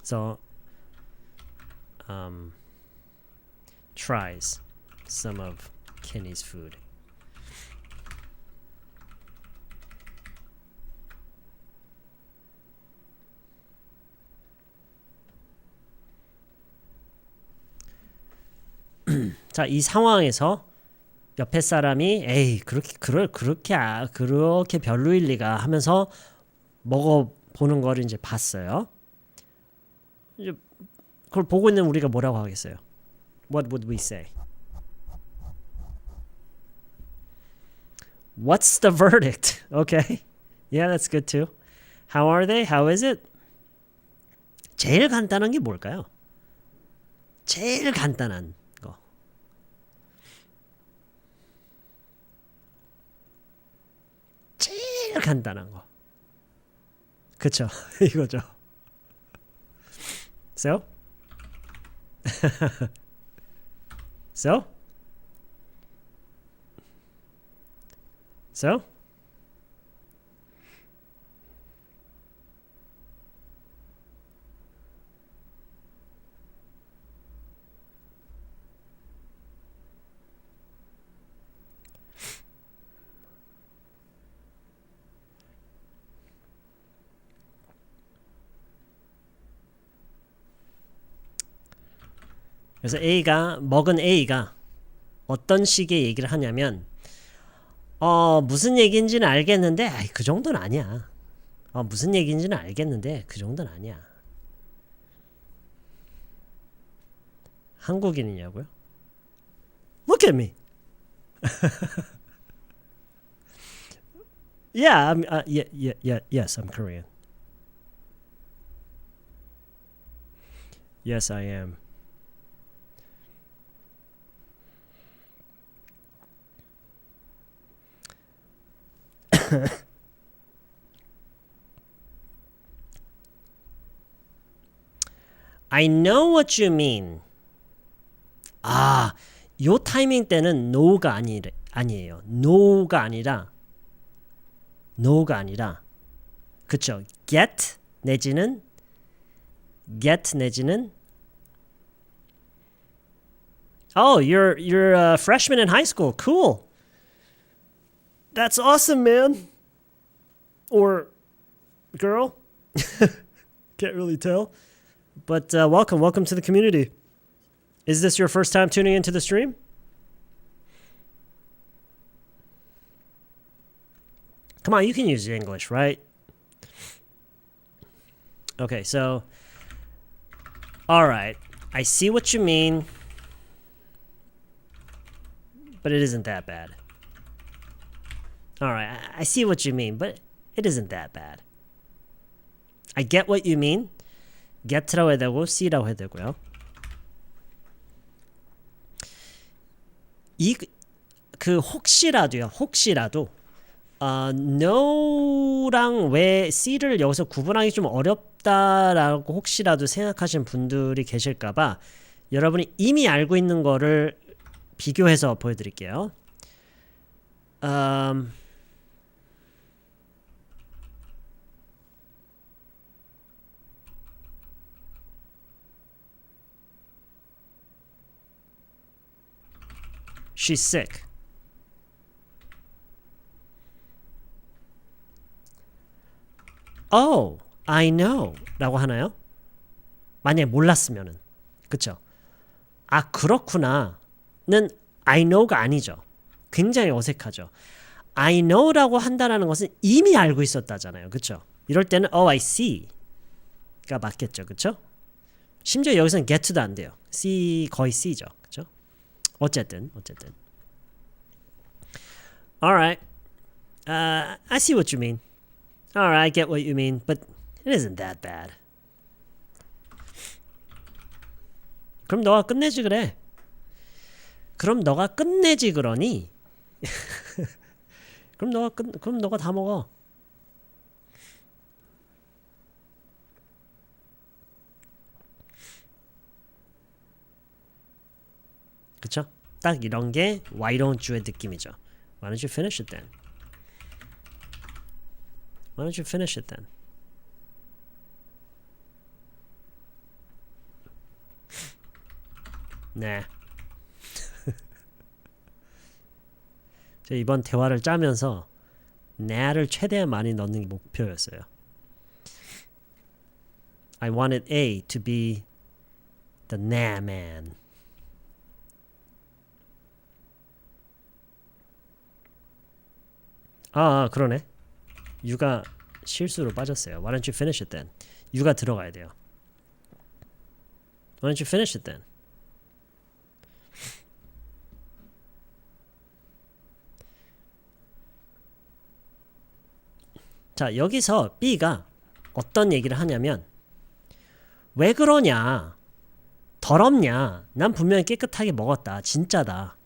So tries some of Kenny's food. 자, 이 상황에서 옆에 사람이 에이 그렇게 별로일 리가 하면서 먹어보는 거를 이제 봤어요. 이제 그걸 보고 있는 우리가 뭐라고 하겠어요? What would we say? What's the verdict? Okay. Yeah, that's good too. How are they? How is it? 제일 간단한 게 뭘까요? 제일 간단한 거. 제일 간단한 거. 그쵸? 이거죠. So? So? So? 그래서 먹은 A가 어떤 식의 얘기를 하냐면 무슨 얘기인지는 알겠는데 그 정도는 아니야. 무슨 얘기인지는 알겠는데 그 정도는 아니야. 한국인이냐고요? Look at me. Yeah, yes, I'm Korean. Yes, I am. I know what you mean. 요 타이밍 때는 no가 아니에요. no가 아니라 그쵸? get 내지는 Oh, you're a freshman in high school. Cool. That's awesome, man. Or girl. Can't really tell. But welcome to the community. Is this your first time tuning into the stream? Come on, you can use English, right? Okay, so all right. I see what you mean. But it isn't that bad. All right, I see what you mean, but it isn't that bad. I get what you mean. get라고 해야 되고 see라고 해야 되고요. 혹시라도 no랑 왜 see를 여기서 구분하기 좀 어렵다라고 혹시라도 생각하시는 분들이 계실까봐 여러분이 이미 알고 있는 거를 비교해서 보여드릴게요. She's sick. Oh, I know. 라고 하나요? 만약에 몰랐으면은. 그쵸? 그렇구나. 는 I know가 아니죠. 굉장히 어색하죠. I know라고 한다는 것은 이미 알고 있었다잖아요. 그쵸? 이럴 때는 I see. 맞겠죠, 그쵸? 심지어 여기서는 get도 안 돼요. C 거의 C죠, 그쵸? 어쨌든. Alright, I see what you mean. Alright, I get what you mean, but it isn't that bad. 그럼 너가 끝내지 그래. 그럼 너가 끝내지 그러니. 그럼 너가 다 먹어. 그쵸? 딱 이런 게 Why don't you의 느낌이죠. Why don't you finish it then? Why don't you finish it then? 네. 저 이번 대화를 짜면서 나를 최대한 많이 넣는 게 목표였어요. I wanted A to be the nah man. 그러네. U가 실수로 빠졌어요. Why don't you finish it then? U가 들어가야 돼요. Why don't you finish it then? 자, 여기서 B가 어떤 얘기를 하냐면 왜 그러냐? 더럽냐? 난 분명히 깨끗하게 먹었다. 진짜다.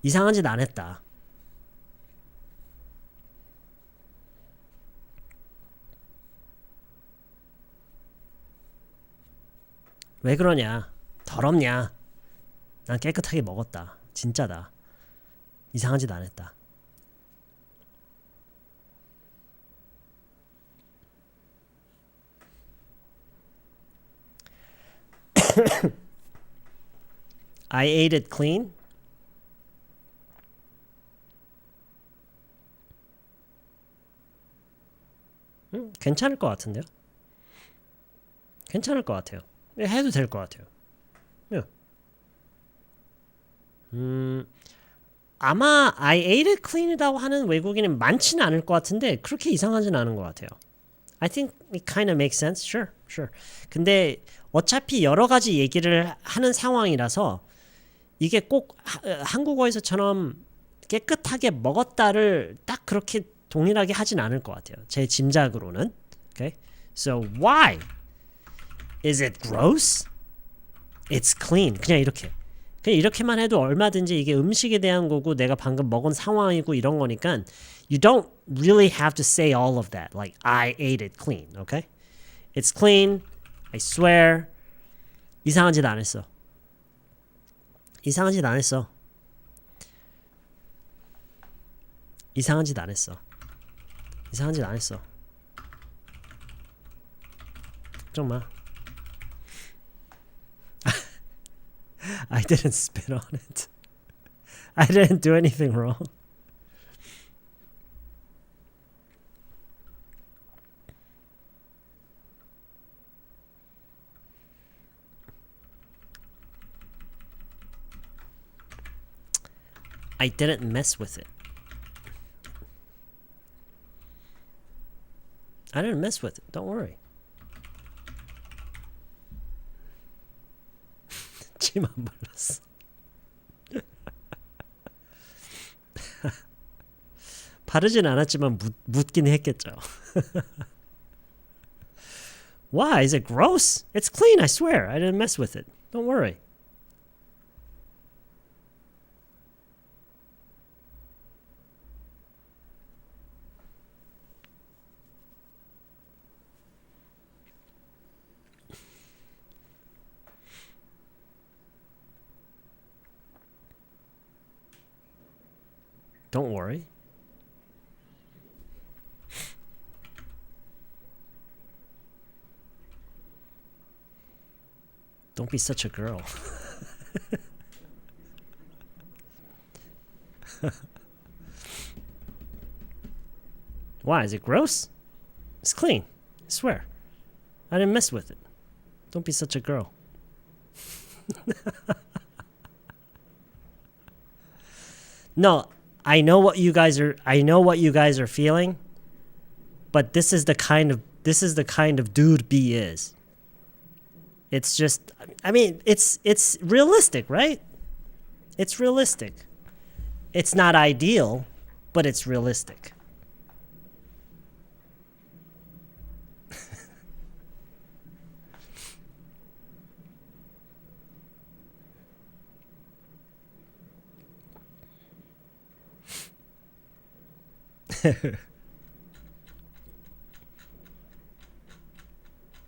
이상한 짓 안 했다. 왜 그러냐? 더럽냐? 난 깨끗하게 먹었다. 진짜다. 이상한 짓 안 했다. I ate it clean. 괜찮을 것 같은데요? 괜찮을 것 같아요. 해도 될 것 같아요. 아마 I ate it clean이라고 하는 외국인은 많지는 않을 것 같은데 그렇게 이상하진 않은 것 같아요. I think it kind of makes sense. Sure. 근데 어차피 여러 가지 얘기를 하는 상황이라서 이게 꼭 한국어에서처럼 깨끗하게 먹었다를 딱 그렇게 동일하게 하진 않을 것 같아요. 제 짐작으로는. Okay? So why? Is it gross? It's clean. 그냥 이렇게만 해도 얼마든지 이게 음식에 대한 거고 내가 방금 먹은 상황이고 이런 거니까 you don't really have to say all of that. Like I ate it clean. Okay? It's clean. I swear. 이상한 짓 안 했어. 이상한 짓 안 했어. 이상한 짓 안 했어. 이상한 짓 안 했어. 걱정 마. I didn't spit on it. I didn't do anything wrong. I didn't mess with it. I didn't mess with it. Don't worry. 침 안 발랐어. 바르진 않았지만 묻긴 했겠죠. Why? Is it gross? It's clean, I swear. I didn't mess with it. Don't worry. Don't worry. Don't be such a girl. Why? Is it gross? It's clean. I swear. I didn't mess with it. Don't be such a girl. No, I know what you guys are feeling, but this is the kind of this is the kind of dude B is. It's just, I mean, it's realistic, right? It's realistic. It's not ideal, but it's realistic.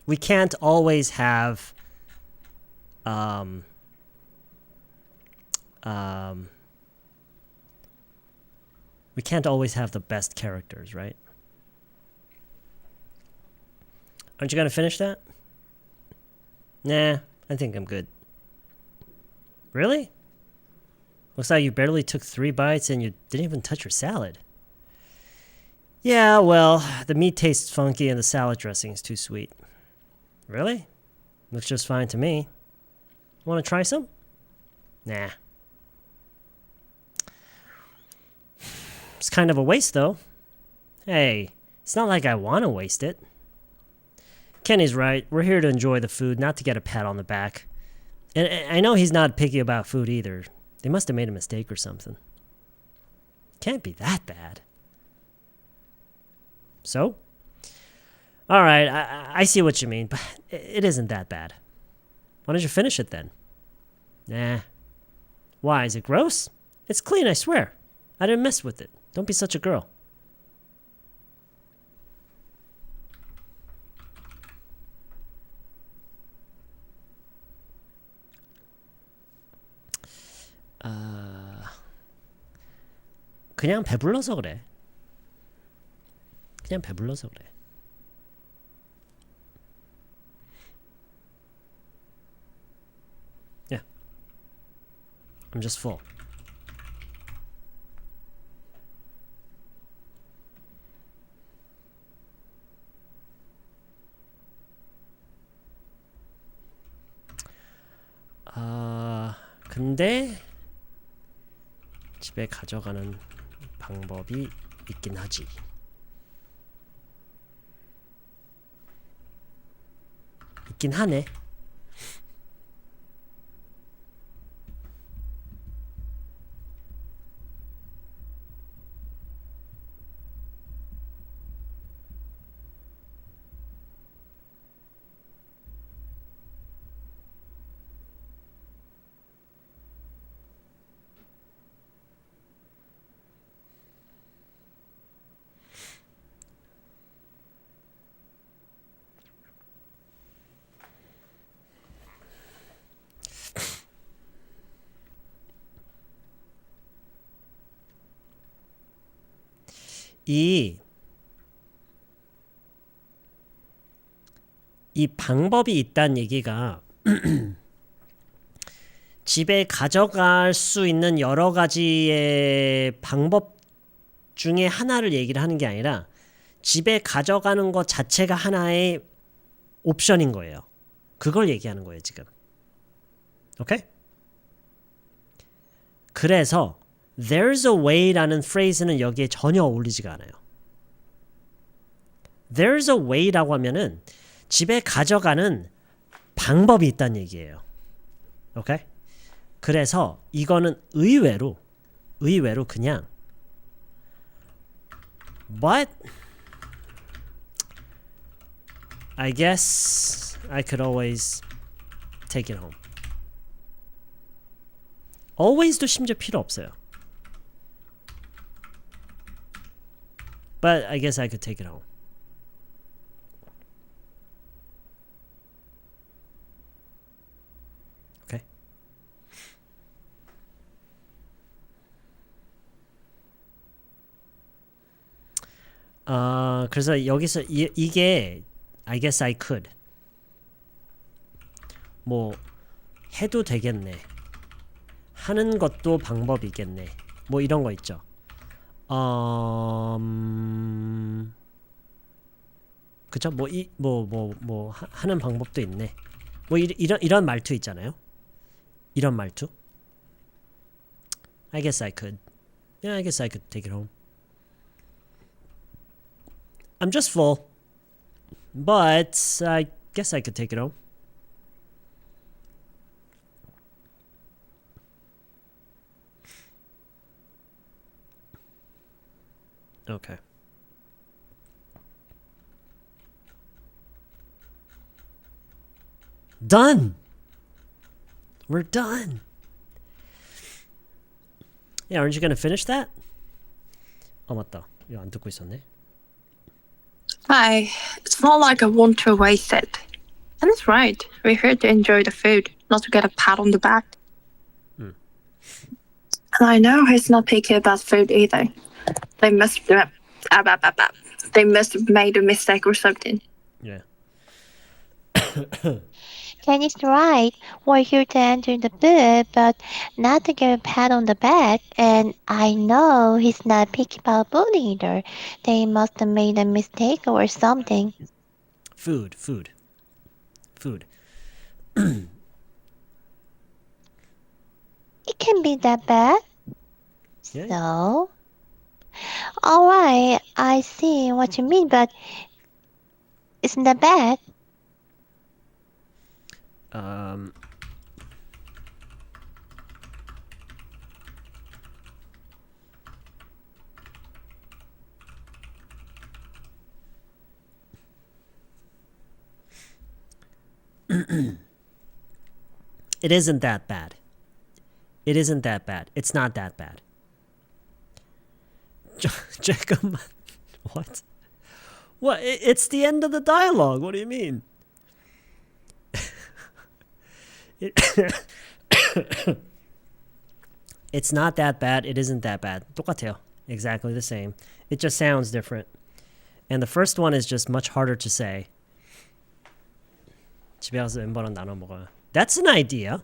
We can't always have we can't always have the best characters, right? Aren't you gonna finish that? Nah, I think I'm good. Really? Looks like you barely took 3 bites and you didn't even touch your salad. Yeah, well, the meat tastes funky and the salad dressing is too sweet. Really? Looks just fine to me. Want to try some? Nah. It's kind of a waste, though. Hey, it's not like I want to waste it. Kenny's right. We're here to enjoy the food, not to get a pat on the back. And I know he's not picky about food either. They must have made a mistake or something. Can't be that bad. So? Alright, I see what you mean, but it isn't that bad. Why don't you finish it then? Nah. Why, is it gross? It's clean, I swear. I didn't mess with it. Don't be such a girl. 그냥 배불러서 그래. 그냥 배불러서 그래. Yeah. I'm just full. 근데 집에 가져가는 방법이 있긴 하지. 있긴 하네. 이 방법이 있다는 얘기가 집에 가져갈 수 있는 여러 가지의 방법 중에 하나를 얘기를 하는 게 아니라 집에 가져가는 것 자체가 하나의 옵션인 거예요. 그걸 얘기하는 거예요, 지금. 오케이? 그래서 There's a way라는 phrase는 여기에 전혀 어울리지가 않아요. There's a way라고 하면은 집에 가져가는 방법이 있다는 얘기예요. 오케이? 그래서 이거는 의외로 그냥 But I guess I could always take it home. always도 심지어 필요 없어요. But I guess I could take it home. Okay. 그래서 여기서 이게 I guess I could. 뭐 해도 되겠네. 하는 것도 방법이겠네. 뭐 이런 거 있죠. 그쵸? 뭐 하는 방법도 있네. 뭐 이런 말투 있잖아요. 이런 말투. I guess I could. Yeah, I guess I could take it home. I'm just full. But I guess I could take it home. Okay. Done! We're done! Yeah, aren't you gonna finish that? 아 맞다. 이거 안 듣고 있었네. Hi, it's not like I want to waste it. And it's right. We're here to enjoy the food, not to get a pat on the back. And I know he's not picky about food either. They must they must have made a mistake or something. Yeah. Kenny's right. We're here to enjoy the food, but not to get a pat on the back. And I know he's not picky about food either. They must have made a mistake or something. Food. It can be that bad. Yeah. So, alright, I see what you mean, but isn't that bad? It isn't that bad. It isn't that bad. It's not that bad. 잠깐만. What? What? It's the end of the dialogue. What do you mean? It's not that bad. It isn't that bad. 똑같아요. Exactly the same. It just sounds different. And the first one is just much harder to say. 집에 가서 멤버랑 나눠 먹어요. That's an idea.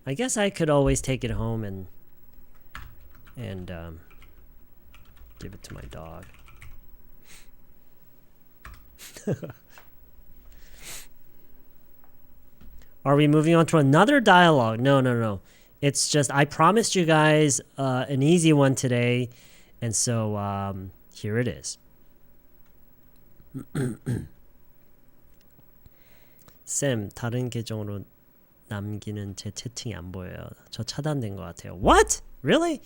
I guess I could always take it home and give it to my dog. Are we moving on to another dialogue? No. It's just I promised you guys an easy one today, and so here it is. 쌤, 다른 계정으로 남기는 제 채팅이 안 보여요. 저 차단된 것 같아요. What? Really?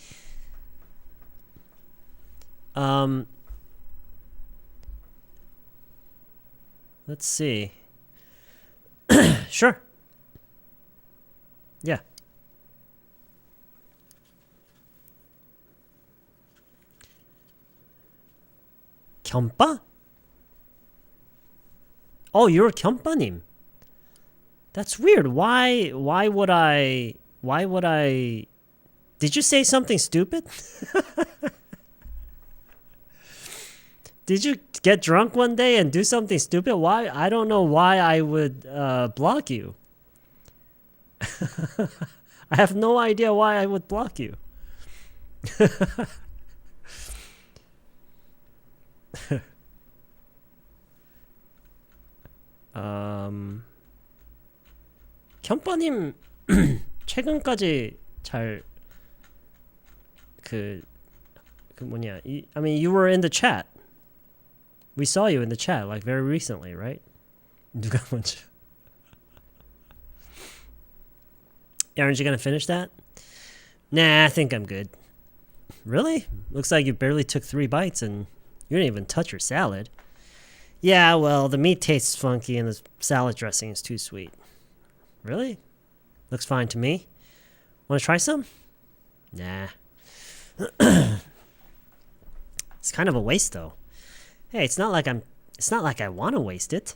Let's see. Sure. Yeah. 겸빠? Oh, you're 겸빠님. That's weird. Why would I Did you say something stupid? Did you get drunk one day and do something stupid? Why? I don't know why I would block you. I have no idea why I would block you. 겸빠님 최근까지 잘 뭐냐? I mean, you were in the chat. We saw you in the chat like very recently, right? 누가 먼저? Aren't you gonna finish that? Nah, I think I'm good. Really? Looks like you barely took 3 bites and you didn't even touch your salad. Yeah, well, the meat tastes funky and the salad dressing is too sweet. Really? Looks fine to me. Want to try some? Nah. It's kind of a waste though. Hey, it's not like I want to waste it.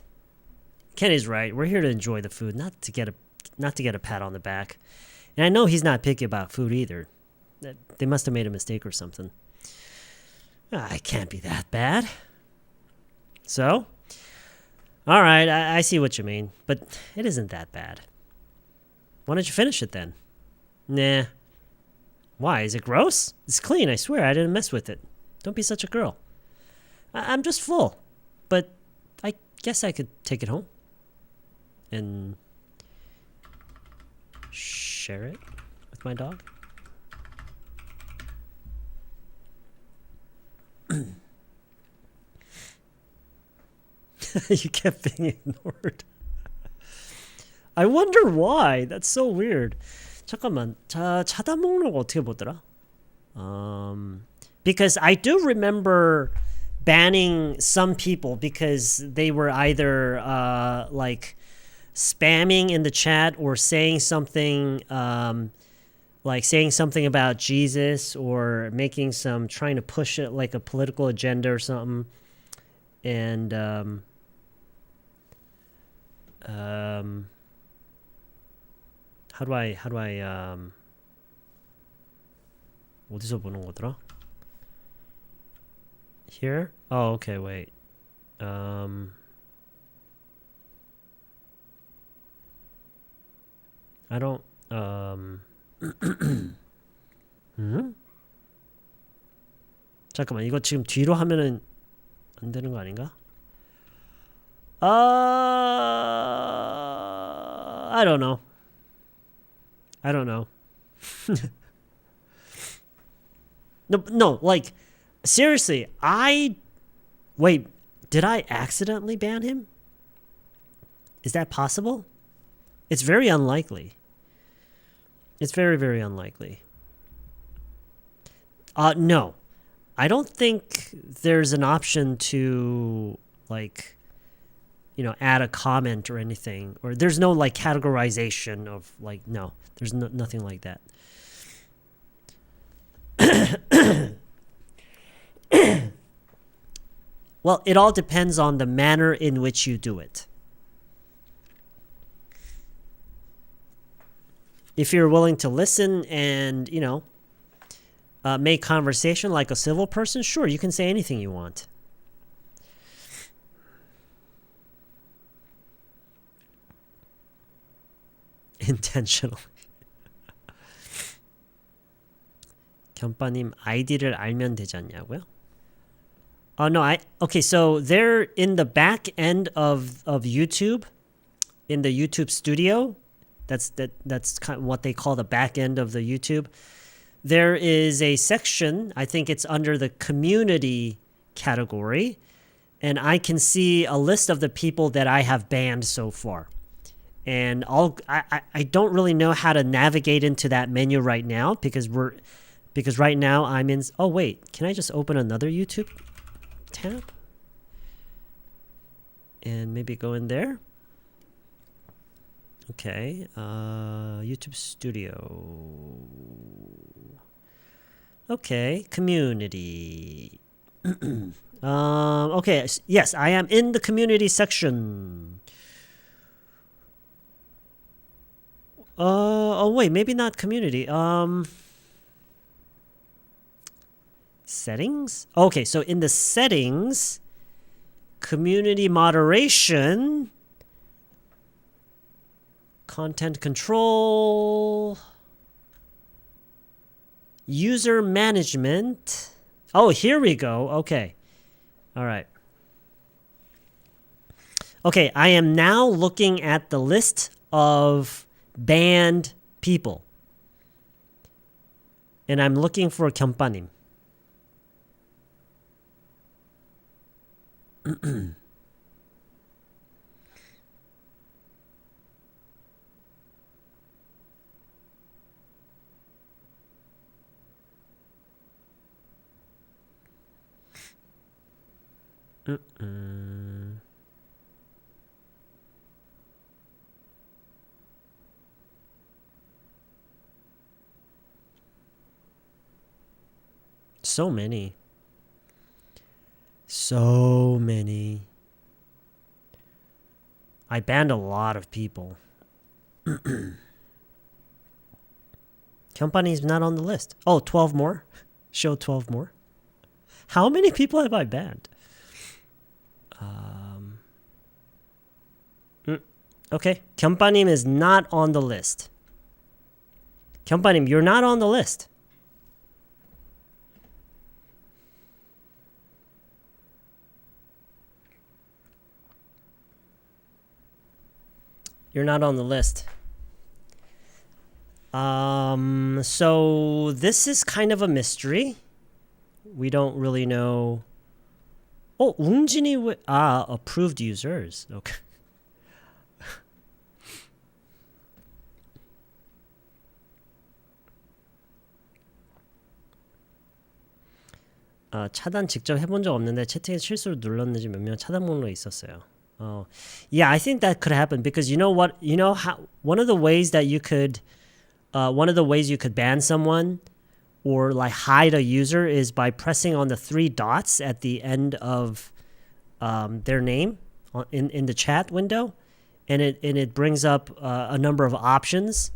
Kenny's right. We're here to enjoy the food, not to get a pat on the back. And I know he's not picky about food either. They must have made a mistake or something. It can't be that bad. So? Alright, I see what you mean. But it isn't that bad. Why don't you finish it then? Nah. Why? Is it gross? It's clean, I swear. I didn't mess with it. Don't be such a girl. I'm just full. But I guess I could take it home. And share it with my dog. You kept being ignored. I wonder why. That's so weird. 잠깐만. 차단 목록 어떻게 보더라? Because I do remember banning some people because they were either like spamming in the chat or saying something like saying something about Jesus or making some trying to push it like a political agenda or something. And how do I 어디서 보는 거더라? Here? Oh, okay, wait. I don't 잠깐만, 이거 지금 뒤로 하면은 안 되는 거 아닌가? I don't know. No, like seriously, wait, did I accidentally ban him? Is that possible? It's very unlikely. It's very, very unlikely. No. I don't think there's an option to like, you know, add a comment or anything, or there's no like categorization of like, no, there's nothing like that. Well, it all depends on the manner in which you do it. If you're willing to listen and, you know, make conversation like a civil person, sure, you can say anything you want. Intentionally. 견빠님 아이디를 알면 되지 않냐고요? No, okay, so they're in the back end of YouTube, in the YouTube studio. That's kind of what they call the back end of the YouTube. There is a section, I think it's under the community category, and I can see a list of the people that I have banned so far. And I don't really know how to navigate into that menu right now because right now I'm in. Oh wait, can I just open another YouTube tab and maybe go in there? Okay, YouTube Studio. Okay, community. Okay, yes, I am in the community section. Oh wait, maybe not community. Settings? Okay, so in the settings, community moderation, content control, user management. Oh, here we go. Okay. All right. Okay, I am now looking at the list of banned people. And I'm looking for 견빠님. So many. So many. I banned a lot of people. Company's not on the list. Oh, 12 more? Show 12 more. How many people have I banned? Okay, 견빠님 is not on the list. 견빠님, you're not on the list. You're not on the list. So this is kind of a mystery. We don't really know 웅진이 왜 approved users. Okay. 차단 직접 해본 적 없는데 채팅에 실수로 눌렀는지 몇 명 차단 목록에 있었어요. Yeah, I think that could happen because you know what? You know how one of the ways you could ban someone or like hide a user is by pressing on the 3 dots at the end of their name in the chat window, and it brings up a number of options,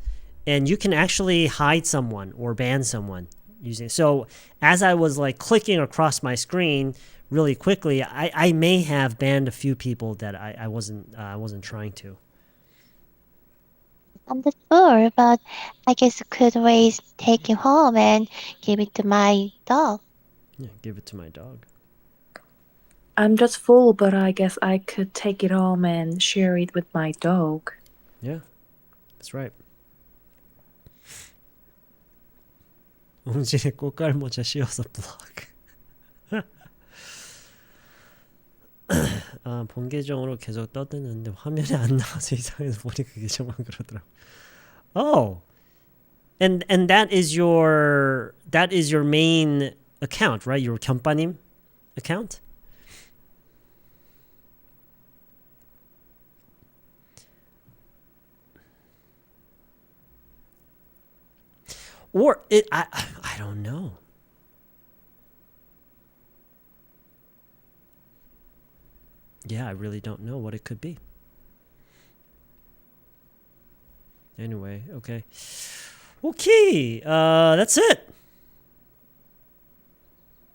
and you can actually hide someone or ban someone using. So as I was like clicking across my screen really quickly, I may have banned a few people that I wasn't trying to. I'm not sure, but I guess I could always take it home and give it to my dog. Yeah, give it to my dog. I'm just full, but I guess I could take it home and share it with my dog. Yeah, that's right. 웅진의 꽃갈모자 씌워서 블록. 본 계정으로 계속 떠드는데 화면에 안 나와서 이상해서 보니 그 계정만 그러더라고. Oh, and that is your main account, right? Your 견빠님 account. Or I don't know. Yeah, I really don't know what it could be. Anyway, okay. Okay, that's it.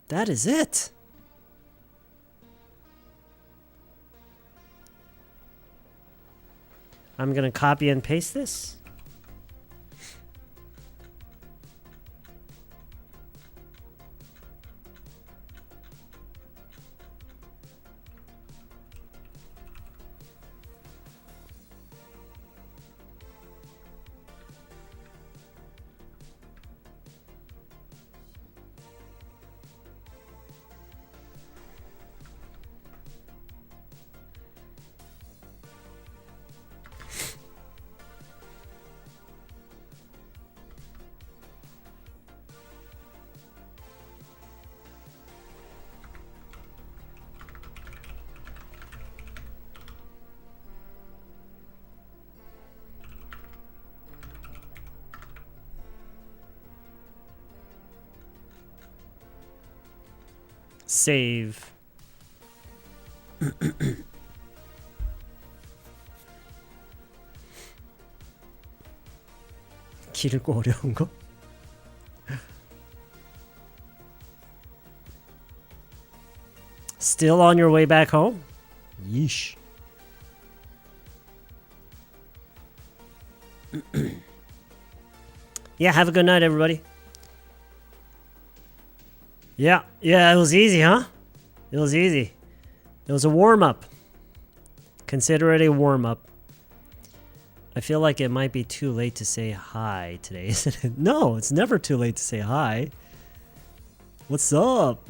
That is it. I'm gonna copy and paste this. Save. 길고 어려운 거? Still on your way back home? Yeesh. Yeah, have a good night, everybody. Yeah, it was easy, huh? It was easy. It was a warm-up. Consider it a warm-up. I feel like it might be too late to say hi today, isn't it? No, it's never too late to say hi. What's up?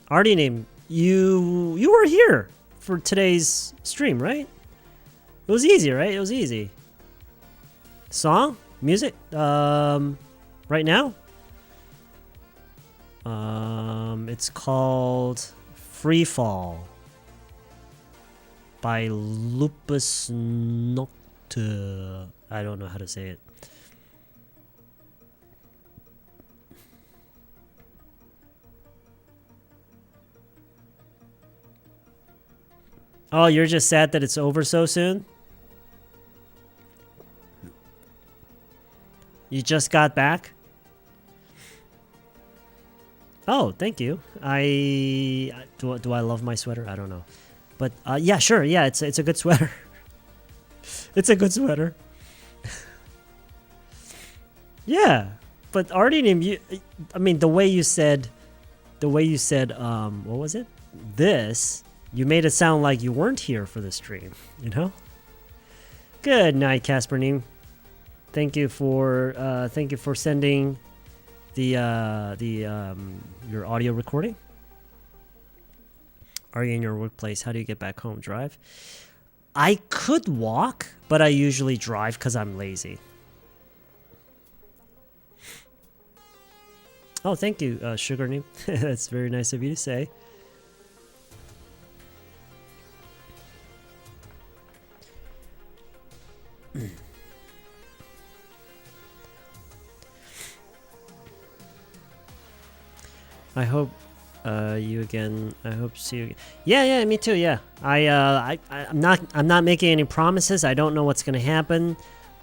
Artie, you were here for today's stream, right? It was easy, right? It was easy. Song? Music? Right now? It's called Free Fall by Lupus Nocte. I don't know how to say it. Oh, you're just sad that it's over so soon? You just got back? Oh, thank you. Do I love my sweater? I don't know. But yeah, sure. Yeah, it's a good sweater. It's a good sweater. Yeah. But Artie, I mean the way you said what was it? This, you made it sound like you weren't here for the stream, you know? Good night, Casper Neem. Thank you for sending your audio recording? Are you in your workplace? How do you get back home? Drive? I could walk, but I usually drive because I'm lazy. Oh, thank you, Sugar Name. That's very nice of you to say. I hope you again. I hope to see you again. Yeah, me too. Yeah, I'm not making any promises. I don't know what's gonna happen,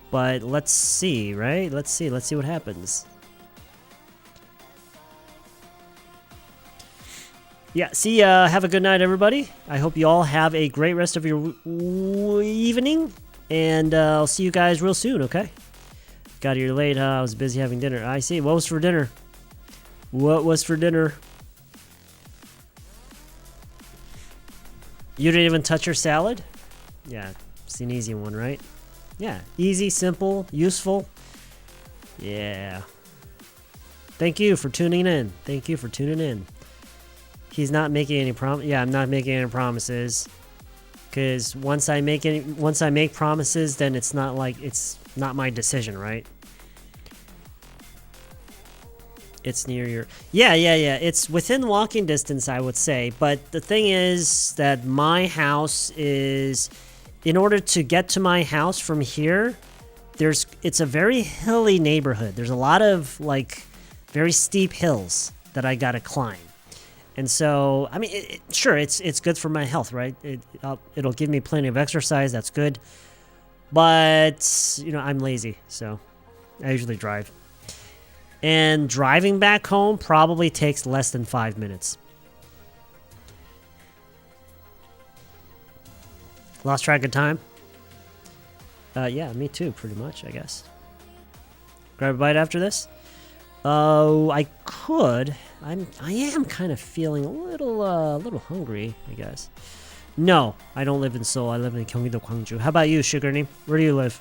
but let's see, right? Let's see what happens. Yeah. See. Have a good night, everybody. I hope you all have a great rest of your evening, and I'll see you guys real soon. Okay. Got here late. Huh? I was busy having dinner. I see. What was for dinner? What was for dinner? You didn't even touch your salad? Yeah, it's an easy one, right? Yeah, easy, simple, useful. Yeah. Thank you for tuning in. Thank you for tuning in. He's not making any Yeah, I'm not making any promises. Cause once I make promises, then it's not my decision, right? It's near your... Yeah. It's within walking distance, I would say. But the thing is that my house is... In order to get to my house from here, it's a very hilly neighborhood. There's a lot of, very steep hills that I gotta climb. And so, I mean, sure, it's good for my health, right? It'll give me plenty of exercise. That's good. But, I'm lazy, so I usually drive. And driving back home probably takes less than 5 minutes. Lost track of time? Yeah, me too, pretty much, I guess. Grab a bite after this? Oh, I could. I am kind of feeling a little hungry, I guess. No, I don't live in Seoul. I live in Gyeonggi-do, Gwangju. How about you, Sugar Name? Where do you live?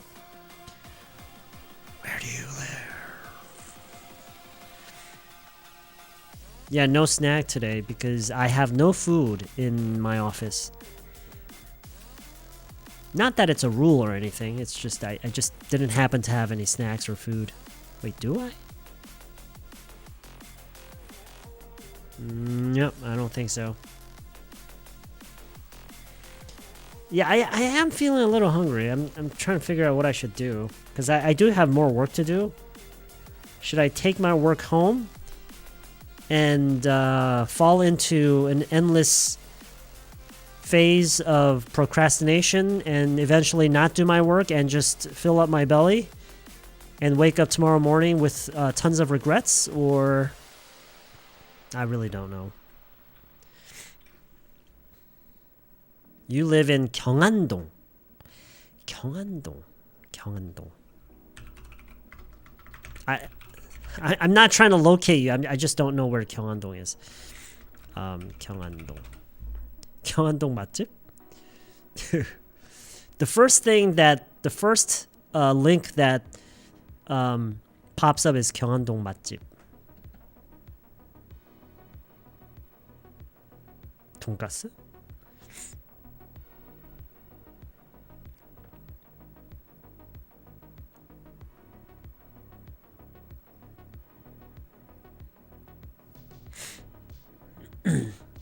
Where do you live? Yeah, no snack today because I have no food in my office. Not that it's a rule or anything, it's just I just didn't happen to have any snacks or food. Wait, do I? Nope, I don't think so. Yeah, I am feeling a little hungry. I'm trying to figure out what I should do. Because I do have more work to do. Should I take my work home? And fall into an endless phase of procrastination and eventually not do my work and just fill up my belly and wake up tomorrow morning with tons of regrets? Or I really don't know. You live in Gyeongandong. Gyeongandong. I'm not trying to locate you. I just don't know where Gyeongandong is. Gyeongandong. Gyeongandong 맛집? The first link that pops up is Gyeongandong 맛집. 돈가스?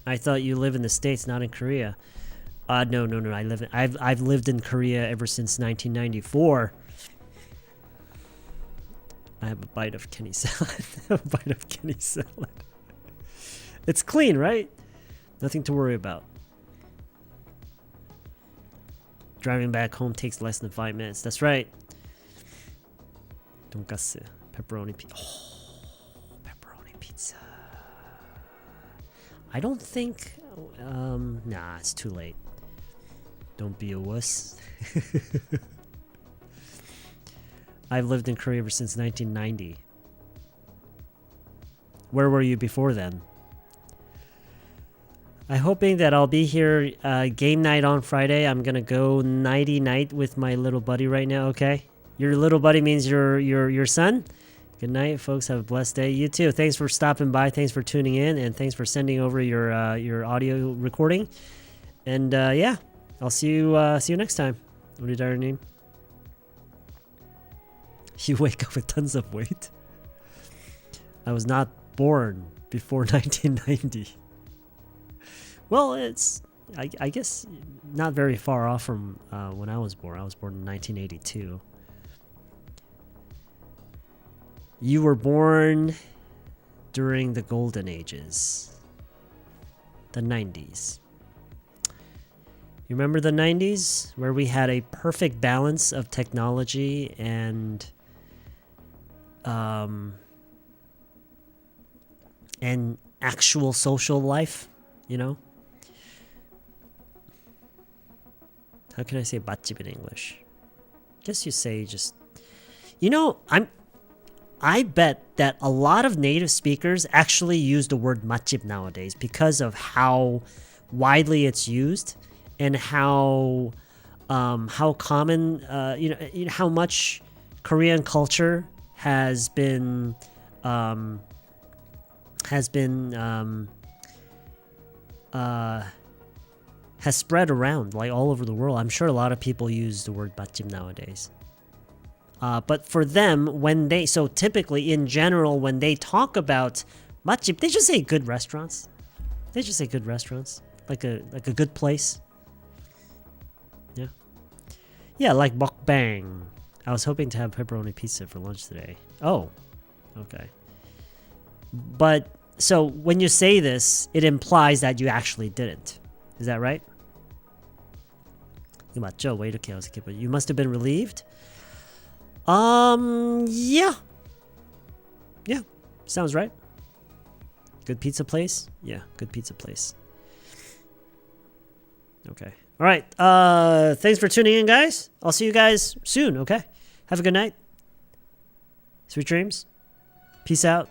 I thought you live in the States, not in Korea. No. I've lived in Korea ever since 1994. I have a bite of Kenny salad. It's clean, right? Nothing to worry about. Driving back home takes less than 5 minutes. That's right. Donkasu, pepperoni pizza. Oh, pepperoni pizza. I don't think... nah, it's too late. Don't be a wuss. I've lived in Korea ever since 1990. Where were you before then? I'm hoping that I'll be here game night on Friday. I'm gonna go nighty-night with my little buddy right now, okay? Your little buddy means your son? Good night, folks. Have a blessed day. You too. Thanks for stopping by. Thanks for tuning in, and thanks for sending over your audio recording. And yeah, I'll see you next time. What did our name? You wake up with tons of weight. I was not born before 1990. Well, it's I guess not very far off from when I was born. I was born in 1982. You were born during the golden ages. The 90s. You remember the 90s? Where we had a perfect balance of technology and actual social life, you know? How can I say 맛집 in English? Guess you say just... You know, I bet that a lot of native speakers actually use the word 맛집 nowadays because of how widely it's used and how common, you know how much Korean culture has been has spread around like all over the world. I'm sure a lot of people use the word 맛집 nowadays. But for them, so typically in general, when they talk about 맛집, they just say good restaurants. They just say good restaurants, like a good place. Yeah, yeah, like mukbang. I was hoping to have pepperoni pizza for lunch today. Oh, okay. But so when you say this, it implies that you actually didn't. Is that right? 이거 맞죠? 왜 이렇게 어색해? But you must have been relieved. Yeah. Yeah, sounds right. Good pizza place? Yeah, good pizza place. Okay. All right. Thanks for tuning in, guys. I'll see you guys soon, okay? Have a good night. Sweet dreams. Peace out.